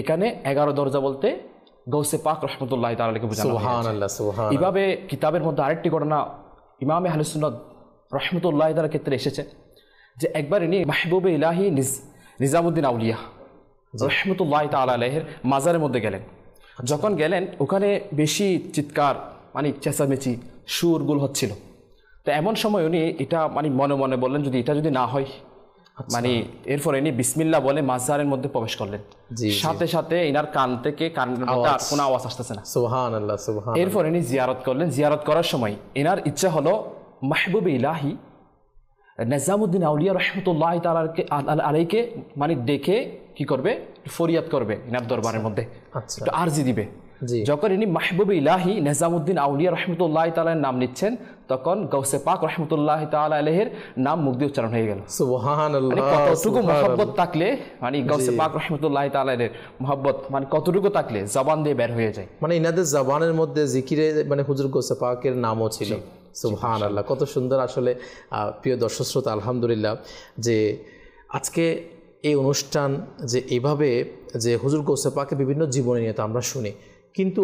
S5: এখানে 11 দরজা বলতে গাউসে পাক রহমতুল্লাহি তাআলা আলাইহিকে বোঝানো হয়েছে।
S2: সুবহানাল্লাহ, সুবহানাল্লাহ।
S5: এইভাবে কিতাবের মধ্যে আরেকটি ঘটনা ইমাম আহলে সুন্নাত রহমতুল্লাহি তাআলার ক্ষেত্রে এসেছে যে একবার ইনি মাহবুবে ইলাহি নিজামুদ্দিন আউলিয়া রহমতুল্লাহি তাআলা আলাইহির মাজারের মধ্যে গেলেন। যখন গেলেন ওখানে বেশি চিৎকার, মানে চেঁচামেচি, সুরগুল হচ্ছিল। তো এমন সময় উনি এটা মানে মনে মনে বললেন যদি এটা যদি না হয়, মানে এরপর ইনি বিসমিল্লাহ বলে মাজারের মধ্যে প্রবেশ করলেন। সাথে সাথে ইনার কান থেকে কানের মধ্যে আর কোনো আওয়াজ আসতেছে না।
S2: সুবহানাল্লাহ, সুবহানাল্লাহ।
S5: এরপর ইনি জিয়ারত করলেন। জিয়ারত করার সময় ইনার ইচ্ছা হলো মাহবুবে ইলাহি নিজামুদ্দিন আউলিয়া রহমতুল্লাহি তাআলা আলাইহিকে মানে ডেকে কি করবে, ফরিয়াদ করবে ইনার দরবারের মধ্যে, একটু আরজি দিবে। যখন ইনি মাহবুবে ইলাহি নিজামুদ্দিন আউলিয়া রহমতুল্লাহি তাআলার নাম নিচ্ছেন, তখন গাউসে পাক রহমতুল্লাহি তাআলা আলাইহির নাম মুখ দিয়ে উচ্চারণ হয়ে গেল।
S2: সুবহানাল্লাহ।
S5: কতটুকু মহব্বত থাকলে, মানে গাউসে পাক রহমতুল্লাহি তাআলা আলাইহির মহব্বত মানে কতটুকু থাকলে জবান দিয়ে বের হয়ে যায়।
S2: মানে ইনাদের জবানের মধ্যে জিকিরে মানে হুজুর গাউসে পাকের নামও ছিল। সুবহানাল্লাহ, কত সুন্দর। আসলে প্রিয় দর্শক শ্রোতা, আলহামদুলিল্লাহ যে আজকে এই অনুষ্ঠান যে এইভাবে যে হুজুর গাউসে পাকের বিভিন্ন জীবনী নিয়ে তো আমরা শুনি, কিন্তু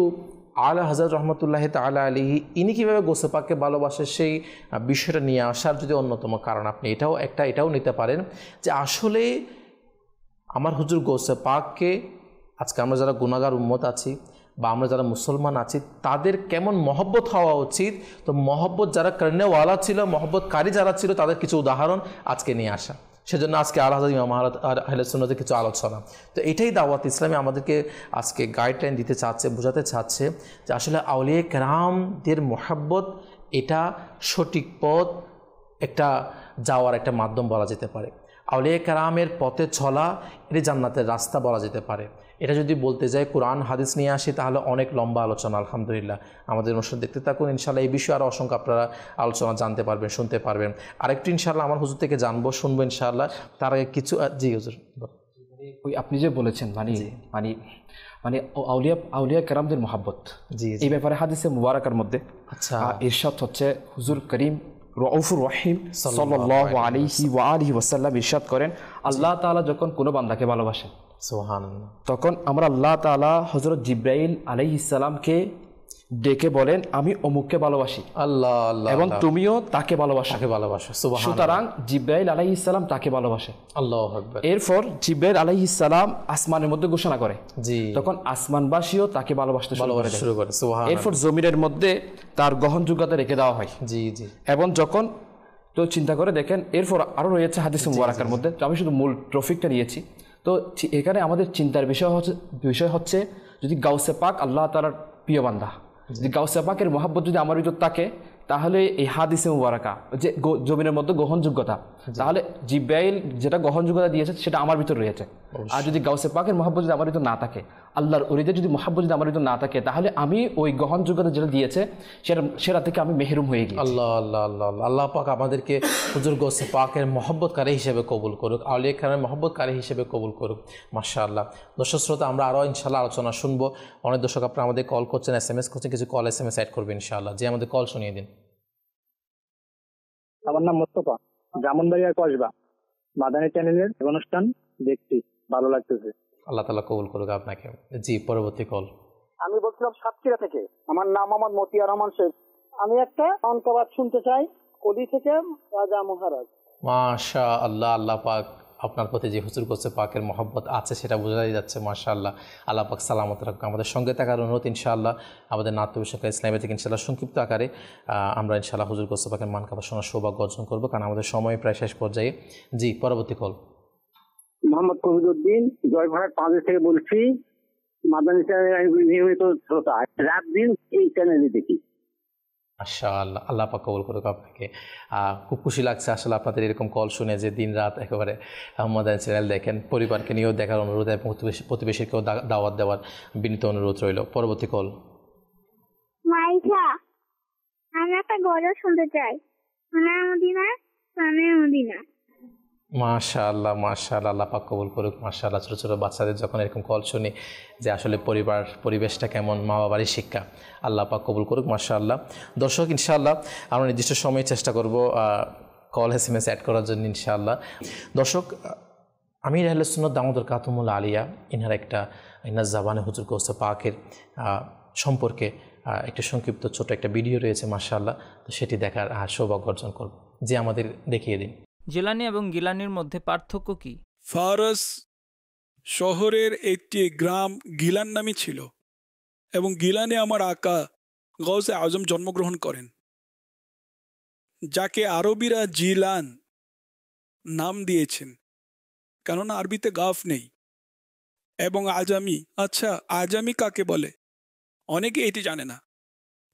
S2: আলা হযরত রহমতুল্লাহি তাআলা আলাইহি ইনি কীভাবে গাউসে পাককে ভালোবাসে সেই বিষয়টা নিয়ে আসার যদি অন্যতম কারণ আপনি এটাও নিতে পারেন যে আসলে আমার হুজুর গাউসে পাককে আজকে আমরা যারা গুনাহগার উম্মত আছি বা আমরা যারা মুসলমান আছি তাদের কেমন মহব্বত হওয়া উচিত। তো মহব্বত যারা করনেওয়ালা ছিল, মহব্বতকারী যারা ছিল, তাদের কিছু উদাহরণ আজকে নিয়ে আসা। সেজন্য আজকে আলা হযরত ইমাম আহলে সুন্নাতের কিছু আলোচনা। তো এটাই দাওয়াত ইসলামী আমাদেরকে আজকে গাইডলাইন দিতে চাচ্ছে, বোঝাতে চাচ্ছে যে আসলে আউলিয়া কেরামদের মহব্বত এটা সঠিক পথ, একটা যাওয়ার একটা মাধ্যম বলা যেতে পারে। আউলিয়া কেরামের পথে চলা এটি জান্নাতের রাস্তা বলা যেতে পারে। এটা যদি বলতে যাই, কোরআন হাদিস নিয়ে আসি, তাহলে অনেক লম্বা আলোচনা। আলহামদুলিল্লাহ আমাদের অনুষ্ঠান দেখতে থাকুন, ইনশাআল্লাহ এই বিষয়ে আরও অসংখ্য আপনারা আলোচনা জানতে পারবেন, শুনতে পারবেন। আরেকটু ইনশাআল্লাহ আমার হুজুর থেকে জানবো, শুনবো ইনশাআল্লাহ। তার আগে কিছু জি হুজুর,
S5: ওই আপনি যে বলেছেন মানে মানে মানে আউলিয়া কেরামদের মহব্বত, এই ব্যাপারে হাদিসে মুবারাকার মধ্যে ইরশাদ হচ্ছে, হুজুর করিম রউফুর রহিম সাল্লাল্লাহু আলাইহি ওয়া আলিহি ওয়াসাল্লাম ইরশাদ করেন, আল্লাহ তাআলা যখন কোনো বান্দাকে ভালোবাসেন
S2: সুবহানাল্লাহ,
S5: তখন আমরা আল্লাহ তাআলা হযরত জিবরাইল আলাইহিস সালামকে ডেকে বলেন আমি অমুককে ভালোবাসি,
S2: আল্লাহ আল্লাহ,
S5: এবং তুমিও তাকে ভালোবাসো।
S2: সুবহানাল্লাহ।
S5: সুতরাং জিবরাইল আলাইহিস সালাম তাকে ভালোবাসে।
S2: আল্লাহু আকবার।
S5: এরপর জিবরাইল আলাইহিস সালাম আসমানের মধ্যে ঘোষণা করে, তখন আসমানবাসীও তাকে ভালোবাসতে শুরু করে। সুবহানাল্লাহ। এরপর জমিনের মধ্যে তার গ্রহণযোগ্যতা রেখে দেওয়া হয়। এবং যখন তো চিন্তা করে দেখেন, এরপর আরও রয়েছে হাদিস মুবারাকার মধ্যে, আমি শুধু মূল টপিকটা নিয়েছি। তো এখানে আমাদের চিন্তার বিষয় হচ্ছে যদি গাউসে পাক আল্লাহ তাআলার প্রিয় বান্দা, যদি গাউসে পাকের মহব্বত যদি আমার ভিতর থাকে, তাহলে এই হাদিসে মুবারাকা যে জমিনের মধ্যে গ্রহণযোগ্যতা, তাহলে জিব্রাইল যেটা গ্রহণযোগ্যতা দিয়েছে সেটা আমার ভিতর রয়েছে। আর যদি গাউসে পাকের মহব্বত যদি আমার ভিতর না থাকে, আল্লাহর ওলিদের যদি মহব্বত যদি আমার ভিতর না থাকে, তাহলে আমি ওই গ্রহণযোগ্যতা যেটা দিয়েছে সেটা থেকে আমি মেহরুম হয়ে গেছি।
S2: আল্লাহ আল্লাহ আল্লাহ আল্লাহ পাক আমাদেরকে হুজুর গাউসে পাকের মহব্বতকারী হিসেবে কবুল করুক, আউলিয়া কেরামের মহব্বতকারী হিসেবে কবুল করুক। মাশাআল্লাহ। দর্শক শ্রোতা, আমরা আরও ইনশাআল্লাহ আলোচনা শুনবো। অনেক দর্শক আপনারা আমাদের কল করছেন, SMS করছেন, কিছু কল SMS অ্যাড করবেন ইনশাআল্লাহ। যে আমাদের কল শুনিয়ে দিন।
S6: আমার নাম মোস্তফা, ব্রাহ্মণবাড়িয়ার কসবা। মাদানী চ্যানেলের অনুষ্ঠান দেখছি, ভালো লাগতেছে।
S2: আল্লাহ তাআলা কবুল করুক আপনাকে। জি, পরবর্তী কল।
S6: আমি বলছিলাম সাতক্ষীরা থেকে। আমার নাম মোহাম্মদ মতিয়া রহমান শেখ। আমি একটা অঙ্কবাদ শুনতে চাই, কলি থেকে রাজা মহারাজ।
S2: মাশাআল্লাহ। আল্লাহ পাক আপনার প্রতি যে হুজুর গাউসে পাকের মহব্বত আছে সেটা বোঝাই যাচ্ছে। মাশাআল্লাহ। আল্লাহ পাক সালামত রাখুক। আমাদের সঙ্গে থাকার অনুরোধ ইনশাআল্লাহ। আমাদের নাট্যবিশাখা ইসলামী থেকে ইনশাআল্লাহ সংক্ষিপ্ত আকারে আমরা ইনশাআল্লাহ হুজুর গাউসে পাকের মানকাবা শোনার সৌভাগ্য অর্জন করবো, কারণ আমাদের সময় প্রায় শেষ পর্যায়ে। জি, পরবর্তী কল।
S6: মোহাম্মদ কবিরউদ্দিন, জয়ভারত 5 থেকে বলছি। মাদানী চ্যানেলের নিয়মিত শ্রোতা, রাত দিন এই চ্যানেলে দেখি।
S2: মাশাআল্লাহ। আল্লাহ পাক কবুল করুক আপনাকে। খুব খুশি লাগছে আসলে আপনাদের এরকম কল শুনে যে দিন রাত একেবারে মাদানী চ্যানেল দেখেন। পরিবারকে নিয়েও দেখার অনুরোধ এবং প্রতিবেশীকেও দাওয়াত দেওয়ার বিনীত অনুরোধ রইল। পরবর্তী কল।
S7: মাইশা, আমি একটা গজল শুনতে চাই। সোনার মদিনা, সোনার মদিনা।
S2: মাশাআল্লাহ মাশাআল্লাহ। আল্লাহ পাক কবুল করুক। মাশাআল্লাহ। ছোটো ছোটো বাচ্চাদের যখন এরকম কল শুনি যে আসলে পরিবেশটা কেমন, মা বাবারই শিক্ষা। আল্লাহ পাক কবুল করুক। মাশাআল্লাহ। দর্শক, ইনশাআল্লাহ আমরা নির্দিষ্ট সময়ে চেষ্টা করব কল SMS অ্যাড করার জন্য ইনশাআল্লাহ। দর্শক, আমির আহলে সুন্নাত দামোদর কাতুমুল আলিয়া ইনার জাবানে হুজুর গাউসে পাকের সম্পর্কে একটা সংক্ষিপ্ত ছোট একটা ভিডিও রয়েছে মাশাআল্লাহ। তো সেটি দেখার সৌভাগ্য অর্জন করব। যে আমাদের দেখিয়ে দিন।
S8: জিলানি এবং গিলানির মধ্যে পার্থক্য কি?
S9: ফারস শহরের একটি গ্রাম গিলান নামে ছিল এবং গিলানে আমার আকা গাউসে আজম জন্মগ্রহণ করেন, যাকে আরবিরা জিলান নাম দিয়েছেন, কেননা আরবিতে গাফ নেই। এবং আজামি, আচ্ছা আজামি কাকে বলে? অনেকে এটি জানে না।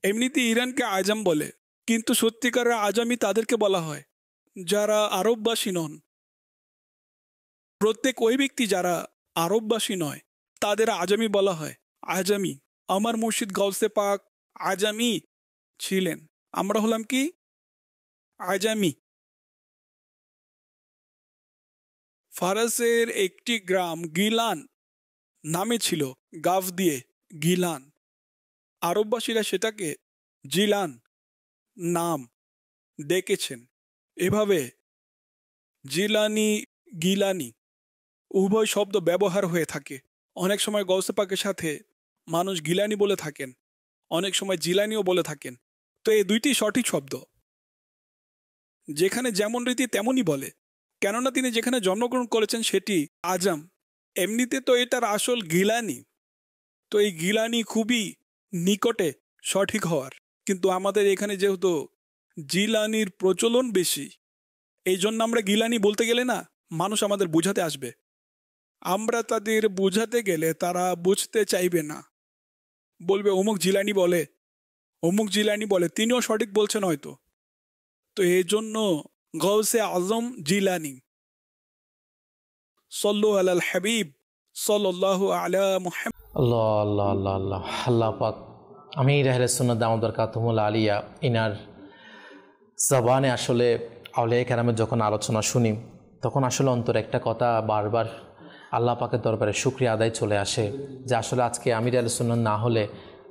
S9: এমনিতে ইরানকে আজাম বলে, কিন্তু সত্যিকারের আজামি তাদেরকে বলা হয় যারা আরববাসী নন। প্রত্যেক ওই ব্যক্তি যারা আরববাসী নয় তাদের আজামি বলা হয়। আজামি, আমার মুর্শিদ গাউসে পাক আজামি ছিলেন, আমরা হলাম কি আজামি। ফারসের একটি গ্রাম গিলান নামে ছিল, গাফ দিয়ে গিলান। আরববাসীরা সেটাকে জিলান নাম ডেকেছেন। এভাবে জিলানি গিলানি উভয় শব্দ ব্যবহার হয়ে থাকে। অনেক সময় গাউসে পাকের সাথে মানুষ গিলানি বলে থাকেন, অনেক সময় জিলানিও বলে থাকেন। তো এই দুইটি সঠিক শব্দ, যেখানে যেমন রীতি তেমনই বলে, কেননা তিনি যেখানে জন্মগ্রহণ করেছেন সেটি আজাম। এমনিতে তো এটার আসল গিলানি। তো এই গিলানি খুবই নিকটে সঠিক হওয়ার, কিন্তু আমাদের এখানে যেহেতু জিলানির প্রচলন বেশি, এই জন্য আমরা গিলানি বলতে গেলে না মানুষ আমাদের বুঝাতে আসবে। আমরা তাদের বুঝাতে গেলে তারা বুঝতে চাইবে না, বলবে অমুক জিলানি বলে, অমুক জিলানি বলে, তিনিও সঠিক বলছেন হয়তো। তো এই জন্য গাউসে আজম জিলানি। সাল্লু আলাল হাবিব সাল্লাল্লাহু আলা মুহাম্মদ।
S2: আল্লাহ আল্লাহ আল্লাহ আল্লাহ। আল্লাহ পাক আমির আহলে সুন্নাত দামোদর কাতুমুল আলিয়া ইনার জবানে আসলে আউলিয়া কেরামের যখন আলোচনা শুনি তখন আসলে অন্তরে একটা কথা বারবার আল্লাহ পাকের দরবারে শুকরিয়া আদায় চলে আসে যে আসলে আজকে আমির আহলে সুন্নাত না হলে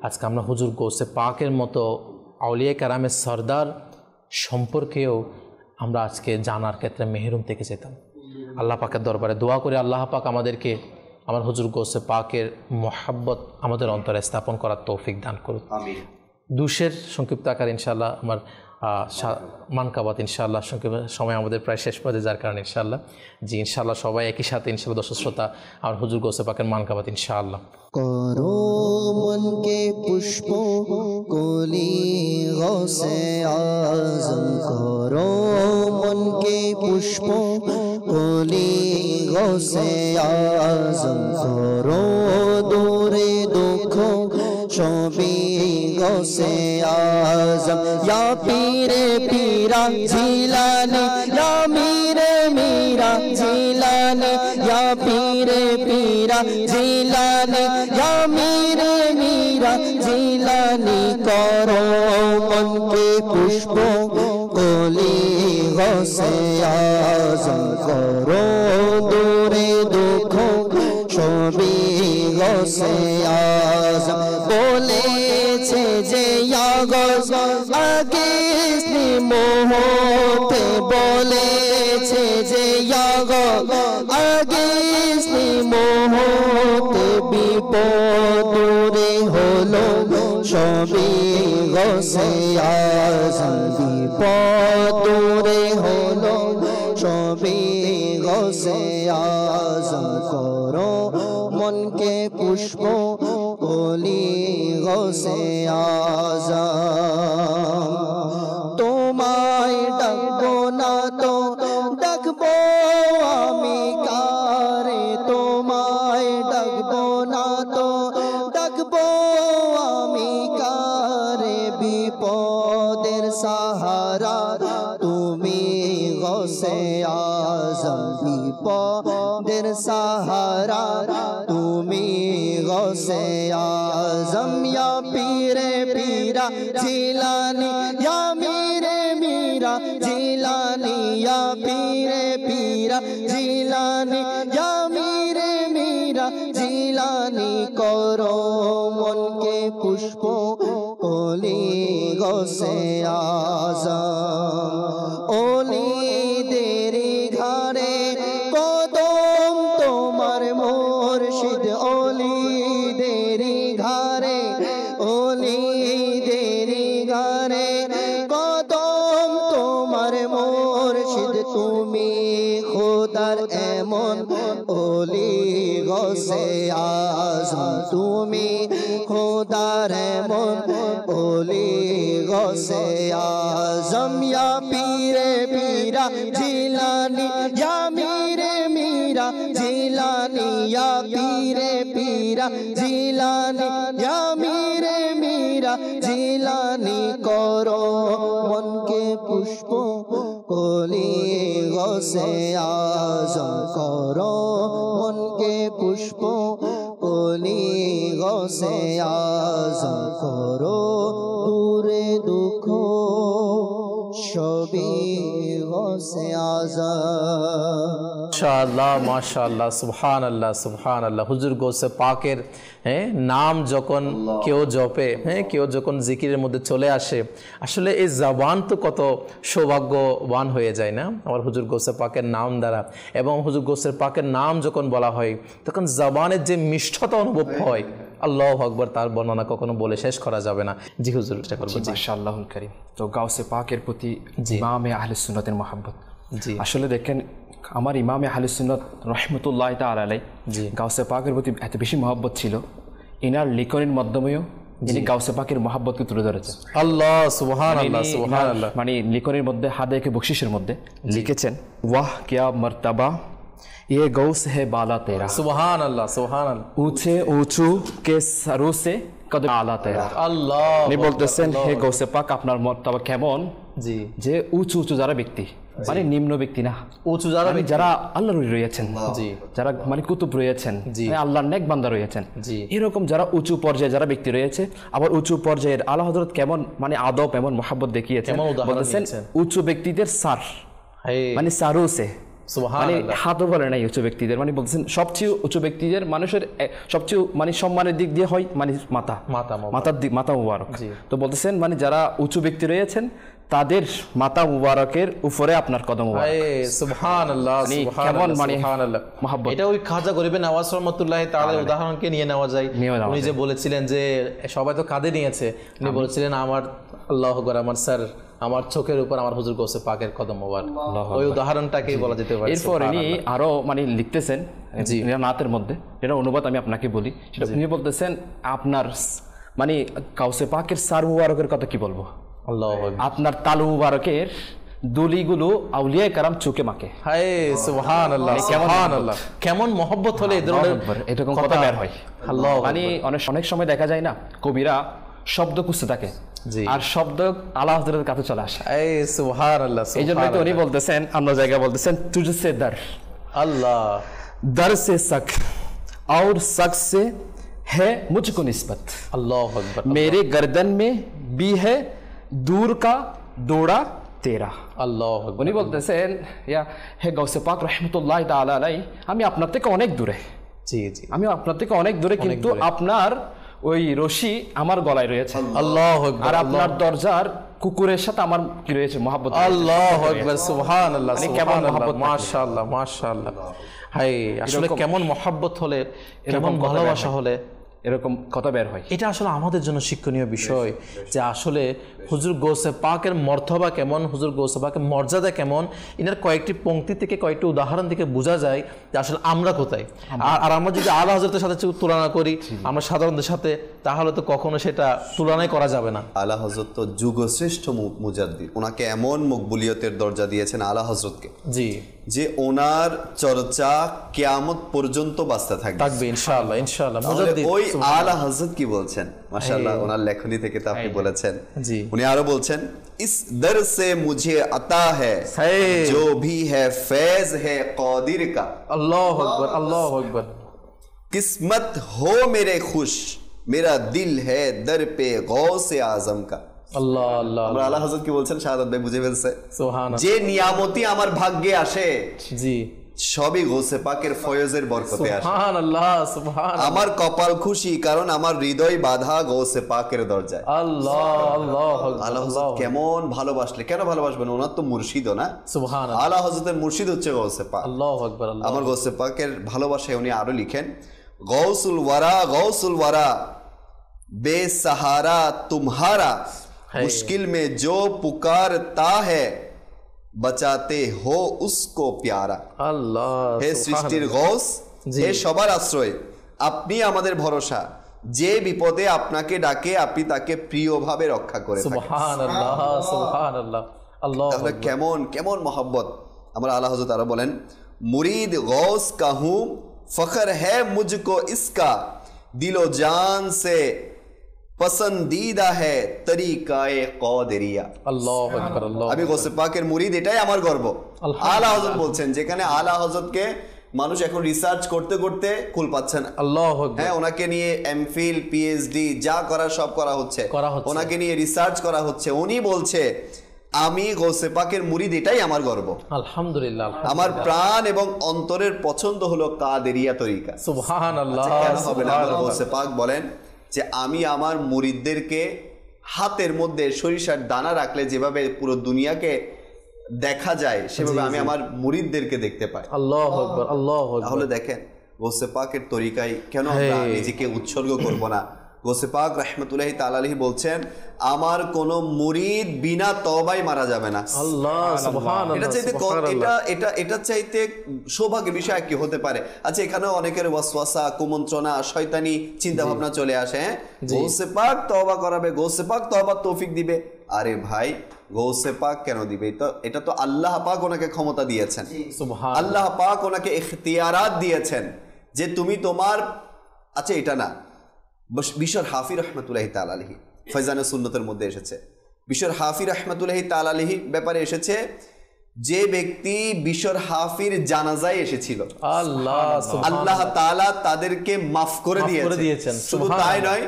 S2: আজকে আমরা হুজুর গাউসে পাকের মতো আউলিয়া কেরামের সরদার সম্পর্কেও আমরা আজকে জানার ক্ষেত্রে মেহরুম থেকে যেতাম। আল্লাহ পাকের দরবারে দোয়া করে আল্লাহ পাক আমাদেরকে আমার হুজুর গাউসে পাকের মহাব্বত আমাদের অন্তরে স্থাপন করার তৌফিক দান করুন।
S4: আমিন।
S2: দুশের সংক্ষিপ্ত আকার ইনশাআল্লাহ আমার মানকাবাত ইনশাআল্লাহ সময় আমাদের প্রায় শেষ পর্যায়ে, যার কারণে ইনশাআল্লাহ ইনশাআল্লাহ সবাই একই সাথে ইনশাআল্লাহ দর্শক শ্রোতা আমার হুজুর গাউসে পাকের মানকাবাত ইনশাআল্লাহ।
S3: করো মনকে পুষ্প কলি গাউসে আজম, করো মনকে পুষ্প কলি গাউসে আজম, করো দূরে দুঃখ সবই गौसे आजम या पीरे पीरा जिलानी या मीरे मीरा जिलानी या पीरे पीरा जिलानी या मीरे मीरा जिलानी करो मन के पुष्पों कोली गौसे आजम करो दूरे दुखों ছবি গৌসে আজম বলেছে যে আগস আগে মোহতে বলেছে যে আগস আগে মোহতে বিপদ দূরে হলো ছবি গৌসে আজম বিপদ দূরে হলো ছবি গৌসে আজম করো मन के पुष्पों कोली गौसे आजम তোমায় ডাকবো না তো ডাকবো আমি কারে তোমায় ডাকবো না তো ডাকবো আমি কারে বিপদের সাহারা তুমি গৌসে আজম বিপদের সাহারা তুমি গৌসে আজম या पीरे पीरा जिलानी या मीरे मीरा जिलानी या पीरे पीरा जिलानी या मीरे मीरा जिलानी करो मन के पुष्पों कोली गौसे आजम ओली देरी घरे कदम তোমার মুর্শিদ ওলি দেরি ঘরে ওলি দেরি ঘরে কদম তোমার মুর্শিদ তুমি খোদার এমন ওলি গৌসে আজম তুমি খোদার এমন ওলি গৌসে আজম ইয়া পীরে পীরা জিলানি ইয়া मीरे मीरा जिलानी या पीरे पीरा जिलानी या मीरे मीरा जिलानी करो मन के पुष्पों कोली गौसे आजम करो मन के पुष्पों कोली गौसे आजम करो दूरे दुखो ছবি গৌসে আজম
S2: মাশাআল্লাহ মাশাআল্লাহ সুবহানাল্লাহ সুবহানাল্লাহ হুজুর গৌসে পাকের নাম যখন কেউ জপে কেউ যখন জিকিরের মধ্যে চলে আসে আসলে এই জবান তো কত সৌভাগ্যবান হয়ে যায় না আমার হুজুর গৌসে পাকের নাম দ্বারা এবং হুজুর গৌসে পাকের নাম যখন বলা হয় তখন জবানের যে মিষ্টতা অনুভব হয় আল্লাহু আকবার তার বর্ণনা কখনো বলে শেষ করা যাবে না জি হুজুর চেষ্টা করব জি
S5: মাশাআল্লাহুল কারীম তো গাউসে পাকের প্রতি ইমামে আহলে সুন্নাতের মহব্বত জি আসলে দেখেন আমার ইমামে আহলে সুন্নাত রাহমাতুল্লাহি তাআলা আলাইহি জি গাউসে পাকের প্রতি এত বেশি মহব্বত ছিল ইনার লিখনের মাধ্যমেও যিনি গাউসে পাকের মহব্বতকে তুলে ধরেছেন আল্লাহ সুবহানাল্লাহ সুবহানাল্লাহ মানে লিখনের মধ্যে হাদিকে বখশিশের মধ্যে লিখেছেন ওয়াহ কিয়া মারতাবা ये गौस है बाला तेरा सुभान अल्लाह ऊंचे ऊंचू के सरों से कदम आला तेरा अल्लाह नहीं बोलতেছেন হে গৌসে পাক আপনার মর্তবা কেমন জি যে উঁচু উঁচু যারা ব্যক্তি মানে নিম্ন ব্যক্তি না উঁচু যারা যারা আল্লাহর ওলি রয়েছেন জি যারা মানে কুতুব রয়েছেন মানে আল্লাহর নেক বান্দা রয়েছেন জি এরকম যারা উঁচু পর্যায়ে যারা ব্যক্তি রয়েছে আবার উঁচু পর্যায়ের আলা হযরত কেমন মানে আদব এমন মহব্বত দেখিয়েছেন বলতেছেন উঁচু ব্যক্তিদের সার মানে সারুসে মানে হাতও বলে নাই উঁচু ব্যক্তিদের মানে বলছেন সবচেয়ে উঁচু ব্যক্তিদের মানুষের সবচেয়ে মানে সম্মানের দিক দিয়ে হয় মানে মাথা মুবারক তো বলতেছেন মানে যারা উঁচু ব্যক্তি রয়েছেন তাদের মাথা মুবারকের উপরে আপনার কদম মুবারক সুবহানাল্লাহ সুবহানাল্লাহ মহব্বত এটা ওই খাজা গরিবে নওয়াজ রহমাতুল্লাহি তাআলা উদাহরণকে নিয়ে নেওয়া যায় উনি যে বলেছিলেন যে সবাই তো কাঁধে নিয়েছে উনি বলেছিলেন আমার আল্লাহু আকবার আমার স্যার আমার চোখের উপর আমার হুজুর গৌসে পাকের কদম মুবারক ওই উদাহরণটাকেই বলা যেতে পারে এরপর ইনি আরো মানে লিখতেছেন জি নাতের মধ্যে এটা অনুবাদ আমি আপনাকে বলি সেটা উনি বলতেছেন আপনার মানে গাউসে পাকের সার মুবারকের কথা কি বলবো আল্লাহু আকবার আপনার তালু মুবারকের দুলিগুলো আউলিয়া কারাম চোখে মাকে হায় সুবহানাল্লাহ সুবহানাল্লাহ কেমন মহব্বত হলে এই ধরনের এরকম কথা বের হয় আল্লাহ মানে অনেক সময় দেখা যায় না কবিরা শব্দ খুঁজতে থাকে,
S2: জি।
S5: আর শব্দ আলা হযরতের কাছে চলে আসে।
S2: এই সুবহানাল্লাহ,
S5: এই জন্য তো উনি বলতেছেন, আমরা জায়গা বলতেছেন তুঝ সে দর,
S2: আল্লাহ
S5: दर से सक और सक से है मुझको निस्बत,
S2: আল্লাহু আকবার,
S5: मेरे गर्दन में भी है दूर का दौड़ा तेरा।
S2: আল্লাহু আকবার।
S5: উনি বলতেছেন ইয়া হে গাউসে পাক রাহমাতুল্লাহি তাআলা আলাইহি, আমি আপনার থেকে অনেক দূরে,
S2: জি জি,
S5: আমি আপনার থেকে অনেক দূরে, কিন্তু আপনার ওই রশি আমার গলায় রয়েছে,
S2: আল্লাহু আকবার,
S5: আর আপনার দরজার কুকুরের সাথে আমার কি রয়েছে, মহব্বত।
S2: আল্লাহু আকবার, সুবহানাল্লাহ,
S5: মানে কেমন মহব্বত,
S2: মাশাআল্লাহ মাশাআল্লাহ। হাই, আসলে কেমন মহব্বত হলে, কেমন
S5: কথা
S2: ভালোবাসা হলে
S5: এরকম কথা বের হয়।
S2: এটা আসলে আমাদের জন্য শিক্ষণীয় বিষয় যে আসলে হুজুর গৌসে পাকের মর্তবা কেমন, হুজুর গৌসে পাকের মর্যাদা কেমন, এনার কয়েকটি পংক্তি থেকে, কয়েকটি উদাহরণ থেকে বোঝা যায় যে আসলে আমরা কোথায়। আর আমরা যদি আলা হযরতের সাথে তুলনা করি আমরা সাধারণদের সাথে, তাহলে তো কখনো সেটা তুলনাই করা যাবে না।
S4: আলা হযরত তো যুগশ্রেষ্ঠ মুজাদ্দিদ, ওনাকে এমন মকবুলিয়তের দরজা দিয়েছেন আলা হযরতকে,
S2: জি,
S4: যে ওনার চর্চা কিয়ামত পর্যন্ত বাঁচতে
S2: থাকবে ইনশাআল্লাহ ইনশাআল্লাহ।
S4: মুজাদ্দিদ ওই আলা হযরত কি বলছেন, মাশাআল্লাহ, ওনার লেখনী থেকে তো আপনি বলেছেন।
S2: জি,
S4: উনি আরো বলছেন, ইস দর সে মুঝে আতা হ্যায় जो भी है फैज है कादिर का,
S2: আল্লাহু আকবার আল্লাহু আকবার।
S4: किस्मत हो मेरे खुश मेरा दिल है दर पे गौसे आजम का।
S2: আল্লাহ আল্লাহ,
S4: আমরা আলা হযরত কি বলছেন শাহাদাত ভাই বুঝে ফেলছে।
S2: সুবহানাল্লাহ,
S4: যে নিয়ামতি আমার ভাগ্যে আসে
S2: জি,
S4: সবই গৌসে পাকের ফয়জের বরকতে আসে।
S2: সুবহানাল্লাহ সুবহানাল্লাহ।
S4: আমার কপাল খুশি কারণ আমার হৃদয় বাঁধা গৌসে পাকের দরজায়।
S2: আল্লাহ আল্লাহ
S4: আলা হযরত কেমন ভালোবাসলে, কেন ভালোবাসবেন, ওনার তো মুর্শিদও না।
S2: সুবহানাল্লাহ,
S4: আলা হযরতের মুর্শিদ হচ্ছে গৌসে পাক।
S2: আল্লাহু আকবার।
S4: আমার গৌসে পাকের ভালোবাসায় উনি আরো লিখেন, গৌসুল ওয়ারা বেসাহারা তুমহারা, মুশকিল মে जो पुकारता है বাঁচাতে হো উসকো প্যারা।
S2: আল্লাহ,
S4: হে সৃষ্টির গৌস, হে সবার আশ্রয়, আপনি আমাদের ভরসা, যে বিপদে আপনাকে ডাকে আপনি তাকে প্রিয়ভাবে রক্ষা করে থাকেন।
S2: সুবহানাল্লাহ সুবহানাল্লাহ, আল্লাহ।
S4: তাহলে কেমন কেমন মহব্বত। আমরা আলা হযরত আরো বলেন, মুরিদ গৌস का हूं फख्र है मुझको इसका, दिलो जान से पसंदीदा है तरीकाए कादरिया।
S2: আল্লাহু আকবার আল্লাহ।
S4: আমি গৌসে পাকের মুরিদ, এটাই আমার গর্ব। আলা হযরত বলছেন, যেখানে আলা হযরতকে মানুষ এখন রিসার্চ করতে করতে কুল পাচ্ছে না।
S2: আল্লাহু আকবার।
S4: হ্যাঁ, ওনাকে নিয়ে এমফিল পিএইচডি যা করার সব করা হচ্ছে, ওনাকে নিয়ে রিসার্চ করা হচ্ছে। উনি বলছে আমি গৌসে পাকের মুরিদ, এটাই আমার গর্ব।
S2: আলহামদুলিল্লাহ,
S4: আমার প্রাণ এবং অন্তরের পছন্দ হলো কাদেরিয়া তরিকা।
S2: সুবহানাল্লাহ।
S4: কেন হবে না? গৌসে পাক বলেন যে আমি আমার মুরিদদেরকে হাতের মধ্যে সরিষার দানা রাখলে যেভাবে পুরো দুনিয়াকে দেখা যায়, সেভাবে আমি আমার মুরিদদেরকে দেখতে পাই।
S2: আল্লাহু আকবার আল্লাহু আকবার।
S4: তাহলে দেখেন গৌসে পাকের তরিকায় কেন আমরা নিজেকে উৎসর্গ করব না? গৌসে পাক রাহমাতুল্লাহি তাআলা আলাইহি বলছেন, আমার কোন মুরিদ বিনা তওবায় মারা যাবে না।
S2: আল্লাহ, সুবহানাল্লাহ।
S4: এটা চাইতে সৌভাগ্যের বিষয় কি হতে পারে? আচ্ছা, এখানেও অনেকের ওয়াসওয়াসা, কুমন্ত্রণা, শয়তানি চিন্তা ভাবনা চলে আসে। হ্যাঁ, গৌসে পাক তওবা করাবে, গৌসে পাক তওবার তৌফিক দিবে। আরে ভাই, গৌসে পাক কেন দিবে? তো এটা তো আল্লাহ পাক ওনাকে ক্ষমতা দিয়েছেন, আল্লাহ পাক ওনাকে ইখতিয়ারাত দিয়েছেন যে তুমি তোমার, আচ্ছা এটা না, বিশর হাফি রহমতুল্লাহি তাআলা আলাইহি ফয়জানে সুন্নতের মধ্যে এসেছে, বিশর হাফি রহমতুল্লাহি তাআলা আলাইহি ব্যাপারে এসেছে, যে ব্যক্তি বিশর হাফির জানাজায় এসেছিল আল্লাহ তাআলা তাদেরকে মাফ করে দিয়েছেন। শুধু তাই নয়,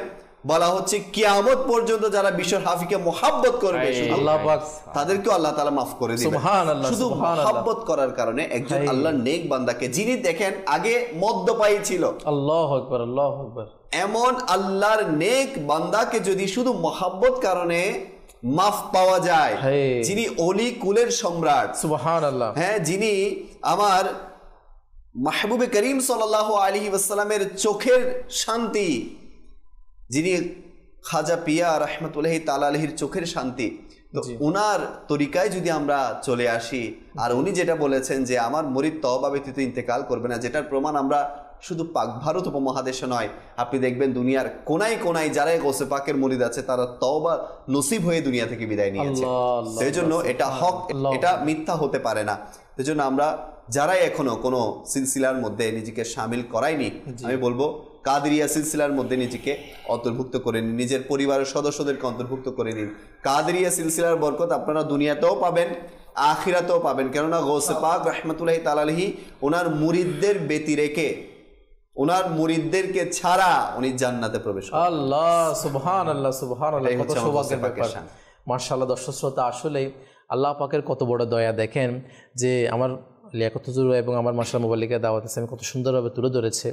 S4: বলা হচ্ছে কিয়ামত পর্যন্ত যারা বিশর হাফিকে মুহাব্বত করবে আল্লাহ পাক তাদেরকেও আল্লাহ তাআলা মাফ করে দিবেন। সুবহানাল্লাহ। শুধু মুহাব্বত করার কারণে একজন আল্লাহর নেক বান্দাকে, যিনি দেখেন আগে মদ্যপায়ী ছিল,
S2: আল্লাহু আকবার আল্লাহু আকবার,
S4: এমন আল্লাহর নেক বান্দাকে যদি শুধু মুহাব্বত কারণে মাফ পাওয়া যায়, যিনি ওলি কুলের সম্রাট,
S2: সুবহানাল্লাহ,
S4: হ্যাঁ, যিনি আমার মাহবুবে করিম সাল্লাল্লাহু আলাইহি ওয়াসাল্লামের চোখের শান্তি, যিনি খাজা পিয়া রাহমাতুল্লাহি তাআলা আলাইহির চোখের শান্তি, তো উনার তরিকায় যদি আমরা চলে আসি, আর উনি যেটা বলেছেন যে আমার মুরিদ তওবা ব্যতীত ইন্তেকাল করবে না, যেটার প্রমাণ আমরা শুধু পাক ভারত উপমহাদেশে নয়, আপনি দেখবেন দুনিয়ার কোনায় কোনায় যারা গৌসে পাকের মুরিদ আছে তারা তওবা নসিব হয়ে দুনিয়া থেকে বিদায় নিয়েছে। সেই জন্য এটা হক, এটা মিথ্যা হতে পারে না। সেই জন্য আমরা যারাই এখনো কোনো সিলসিলার মধ্যে নিজেকে শামিল করাইনি, আমি বলবো কাদেরিয়া সিলসিলার মধ্যে নিজেকে অন্তর্ভুক্ত করে নিন, নিজের পরিবারের সদস্যদেরকে অন্তর্ভুক্ত করে নিন। কাদেরিয়া সিলসিলার বরকত আপনারা দুনিয়াতেও পাবেন, আখিরাতেও পাবেন। কেননা গৌসে পাক রাহমাতুল্লাহি তাআলা আলাইহি ওনার মুরিদদের ব্যতি রেখে, ওনার মুরিদদেরকে ছাড়া উনি জান্নাতে প্রবেশ করেন।
S2: আল্লাহ সুবহানাল্লাহ সুবহানাল্লাহ, কত সৌভাগ্যের ব্যাপার। মাশাআল্লাহ দর্শক শ্রোতা, আসলেই আল্লাহ পাকের কত বড় দয়া। দেখেন যে আমার লিয়াকত হুজুর এবং আমার মাশাআল্লাহ মুবাল্লিগা দাওয়াত ইসলামী কত সুন্দরভাবে তুলে ধরেছে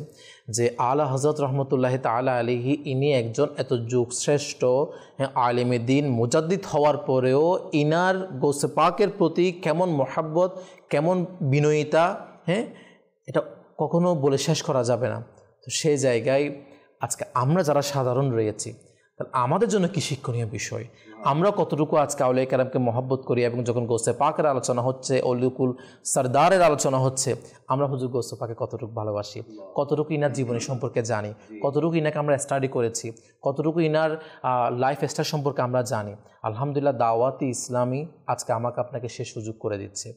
S2: যে আলা হযরত রাহমাতুল্লাহি তাআলা আলাইহি ইনি একজন এত যুগশ্রেষ্ঠ আলেমে দ্বীন মুজাদ্দিদ হওয়ার পরেও ইনার গৌসে পাকের প্রতি কেমন মহাব্বত, কেমন বিনয়িতা, এটা কখনো বলে শেষ করা যাবে না। তো সেই জায়গায় আজকে আমরা যারা সাধারণ রয়েছি, তাহলে আমাদের জন্য কি শিক্ষণীয় বিষয়, আমরা কতটুকু আজকে আউলিয়া কেরামকে মহব্বত করি, এবং যখন গৌসে পাকের আলোচনা হচ্ছে, অলিকুল সরদারের আলোচনা হচ্ছে, আমরা হুজুর গৌসে পাকে কতটুকু ভালোবাসি, কতটুকু ইনার জীবনী সম্পর্কে জানি, কতটুকু ইনাকে আমরা স্টাডি করেছি, কতটুকু ইনার লাইফ স্টাইল সম্পর্কে আমরা জানি। আলহামদুলিল্লাহ দাওয়াতি ইসলামী আজকে আমাকে আপনাকে সে সুযোগ করে দিচ্ছে।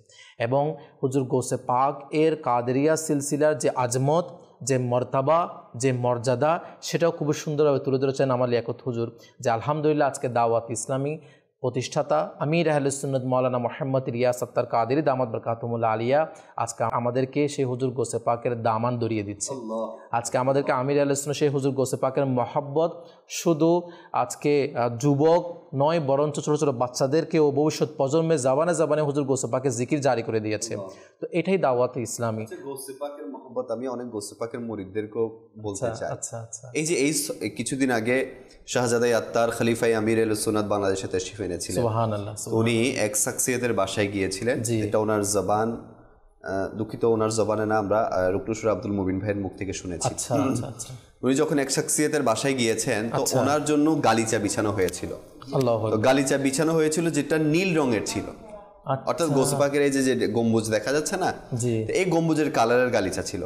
S2: এবং হুজুর গৌসে পাক এর কাদেরিয়া সিলসিলার যে আজমত, যে মর্তাবা, যে মর্যাদা, সেটাও খুব সুন্দরভাবে তুলে ধরেছেন আমার লিয়াকত হুজুর। যে আলহামদুলিল্লাহ আজকে দাওয়াত ইসলামী প্রতিষ্ঠাতা আমির আহলে সুন্নাত মাওলানা মোহাম্মদ রিয়াজ আত্তার কাদেরী দামাত বরকাতুহুল্লাহ আলিয়া আজকে আমাদেরকে সেই হুজুর গৌসে পাকের দামান ধরিয়ে দিচ্ছে। আজকে আমাদেরকে আমির আহলে সুন্নাত সেই হুজুর গৌসে পাকের মহব্বত শুধু আজকে যুবক নয়, বরঞ্চ ছোটো ছোটো বাচ্চাদেরকেও ভবিষ্যৎ প্রজন্মে জাবানে জাবানে হুজুর গৌসে পাকের জিকির জারি করে দিয়েছে। তো এটাই দাওয়াত ইসলামী।
S4: গৌসে পাকের মহব্বত আমি অনেক গৌসে পাকের মুরিদদেরকেও বলতে চাই। এই যে এই কিছুদিন আগে শাহজাদা আত্তার খলিফায়ে আমির আহলে সুন্নাত বাংলাদেশে তশরিফ এনেছিলেন। সুবহানাল্লাহ। উনি এক শাখসিয়তের বাসায় গিয়েছিলেন, এটা ওনার জবান, দুঃখিত ওনার জবানে না, আমরা রুকনুশুর আব্দুল মুবিন ভাইয়ের মুখ থেকে শুনেছি। উনি যখন এক শাখসিয়তের বাসায় গিয়েছেন, তো ওনার জন্য গালিচা বিছানো হয়েছিল। গালিচা বিছানো হয়েছিল যেটা নীল রঙের ছিল, অর্থাৎ গৌসে পাকের এই যে গম্বুজ দেখা যাচ্ছে না, এই গম্বুজের কালারের গালিচা ছিল।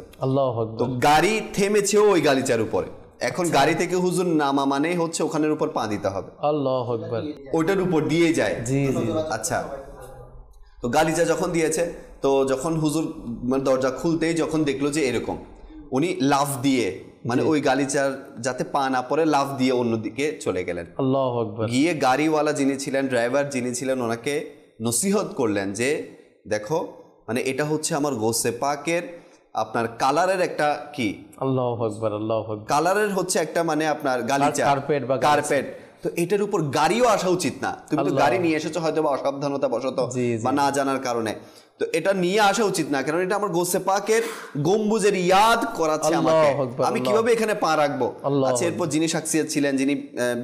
S4: তো গাড়ি থেমেছেও ওই গালিচার উপরে। এখন গাড়ি থেকে হুজুর নামা মানে হচ্ছে ওখানের উপর পা দিতে হবে। আল্লাহু আকবার। ওইটার উপর দিয়ে যায়। জি জি। আচ্ছা, তো গালিচা যখন দিয়েছে, তো যখন হুজুর মানে দরজা খুলতেই যখন দেখলো যে এরকম, উনি লাফ দিয়ে, মানে ওই গালিচার যাতে পা না পড়ে, লাফ দিয়ে অন্যদিকে চলে গেলেন। আল্লাহু আকবার। গিয়ে গাড়িওয়ালা যিনি ছিলেন, ড্রাইভার যিনি ছিলেন, ওনাকে নসিহত করলেন যে দেখো, মানে এটা হচ্ছে আমার গৌসে পাকের আপনার কালারের একটা কি, আল্লাহু আকবার আল্লাহু আকবার, কালারের হচ্ছে একটা মানে আপনার গালিচা, কার্পেট। তো এটার উপর গাড়িও আসা উচিত না। তুমি তো গাড়ি নিয়ে এসেছো হয়তো বা অসাবধানতা বশত বা না জানার কারণে, তো এটা নিয়ে আসা উচিত না, কারণ এটা আমার গৌসে পাকের গম্বুজের ইয়াদ করাচ্ছে আমাকে, আমি কিভাবে এখানে পা রাখবো। আচ্ছা, এরপর যিনি শাখসিয়ত ছিলেন, যিনি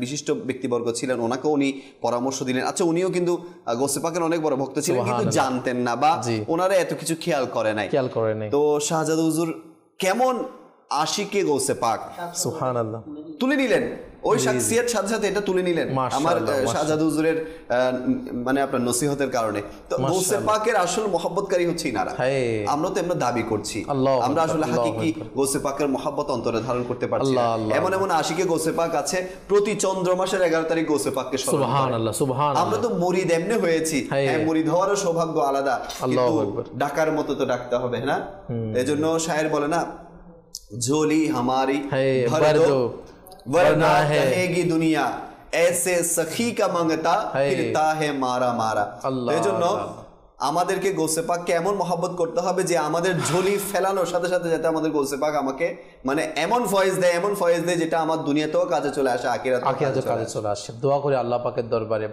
S4: বিশিষ্ট ব্যক্তিবর্গ ছিলেন, ওনাকেও উনি পরামর্শ দিলেন। আচ্ছা, উনিও কিন্তু গৌসে পাকের অনেক বড় ভক্ত ছিলেন, কিন্তু জানতেন না বা ওনারা এত কিছু খেয়াল করে নাই। তো শাহজাদা হুজুর কেমন আশিকে গৌসে পাক সুবহানাল্লাহ তুলে নিলেন, ওই শাখসিয়ত সাথে সাথে এটা তুলে নিলেন আমার শাহজাদা হুজুরের মানে আপনার নসিহতের কারণে। তো গৌসে পাকের আসল মহব্বতকারী হচ্ছে ইনারা। আমরা তো আমরা দাবি করছি, আমরা আসলে হাকিকি গৌসে পাকের মহব্বত অন্তরে ধারণ করতে পারছি না। এমন এমন আশিকে গৌসে পাক আছে, প্রতি চন্দ্র মাসের 11 তারিখ গৌসে পাককে স্মরণ করে। সুবহানাল্লাহ সুবহানাল্লাহ। আমরা তো মুরিদ এমনি হয়েছি, মুরিদ হওয়ারও সৌভাগ্য আলাদা, কিন্তু ডাকার মতো তো ডাকতে হবে না। এজন্য শায়ের বলে না, ঝোলি হামারি ভর দো वरना कहेगी दुनिया ऐसे सखी का मांगता फिरता है मारा मारा। এজন্য আমাদেরকে গৌসে পাককে এমন মহব্বত করতে হবে যে আমাদের ঝোলি ফেলানোর সাথে সাথে যাতে আমাদের গৌসে পাক আমাকে মানে এমন ফয়েজ দেয়, এমন ফয়েজ দেয় যেটা আমার দুনিয়াতেও কাজে চলে আসে, আখিরাতেও কাজে চলে আসে। দোয়া করি আল্লাহ পাকের দরবারে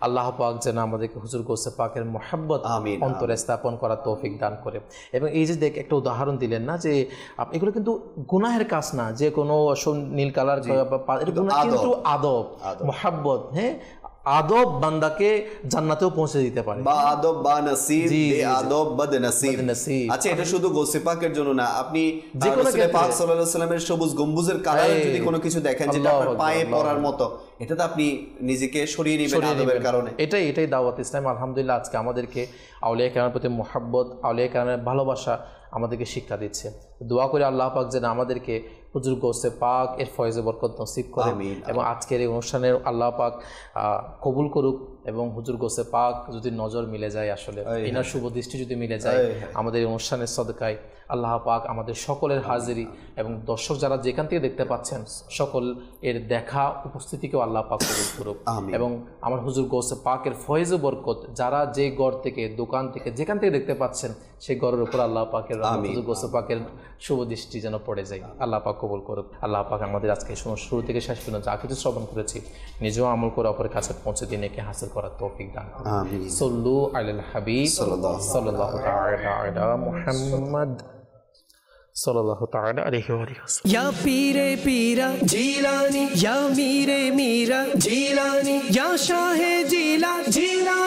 S4: আল্লাহ পাক যেন আমাদেরকে হুজুর গৌসে পাকের মহব্বত অন্তরে স্থাপন করার তৌফিক দান করে। এবং এই যে দেখ একটা উদাহরণ দিলেন না, যে এগুলো কিন্তু গুনাহের কাজ না, যে কোনো নীল কালার কিন্তু আদব মহব্বত, হ্যাঁ আদব বান্দাকে জান্নাতেও পৌঁছে দিতে পারে। বা আদব বা নসিব, বে আদব বদ নসিব। আচ্ছা, এটা শুধু গৌসে পাকের জন্য না, আপনি রাসূল পাক সাল্লাল্লাহু আলাইহি ওয়াসাল্লামের সবুজ গম্বুজের কালারে যদি কোনো কিছু দেখেন যেটা আপনার পায়ে পড়ার মতো, এটা তো আপনি নিজেকে সরিয়ে নেবেন আদবের কারণে। এটাই দাওয়াত ইসলাম। আলহামদুলিল্লাহ আজকে আমাদেরকে আউলিয়া কেরামের প্রতি মুহাব্বত, আউলিয়া কেরামের ভালোবাসা আমাদেরকে শিক্ষা দিচ্ছে। দোয়া করে আল্লাহ পাক যেন আমাদেরকে
S2: হুজুর গৌসে পাক এর ফয়েজে বরকত নসিব করে এবং আজকের এই অনুষ্ঠানের আল্লাহ পাক কবুল করুক এবং হুজুর গৌসে পাক যদি নজর মিলে যায়, আসলে এনার শুভ দৃষ্টি যদি মিলে যায় আমাদের এই অনুষ্ঠানের সদকায়, আল্লাহ পাক আমাদের সকলের হাজিরি এবং দর্শক যারা যেখান থেকে দেখতে পাচ্ছেন সকল এর দেখা উপস্থিতিকেও আল্লাহ পাক কবুল করুক এবং আমার হুজুর গৌসে পাকের ফয়েজে বরকত যারা যে গড় থেকে, দোকান থেকে, যেখান থেকে দেখতে পাচ্ছেন সেই গড়ের উপর আল্লাহ পাকের হুজুর গৌসে পাকের শুভ দৃষ্টি যেন পড়ে যায়। আল্লাহ পাক কবুল করুক। আল্লাহ পাক আমাদের আজকে শুরু থেকে শেষ পর্যন্ত যা কিছু শ্রবণ করেছি নিজেও আমল করে অপরের কাছে পৌঁছে দিয়ে নেকি হাসিল করার তৌফিক দান করুন। সাল্লু আলাল হাবিব সাল্লাল্লাহু তাআলা আলা মুহাম্মদ সাল্লাল্লাহু তাআলা আলাইহি ওয়া সাল্লাম।
S1: या पीरे पीरा जीलानी, या मीरे मीरा जीलानी, या शाहे जीला जीलानी।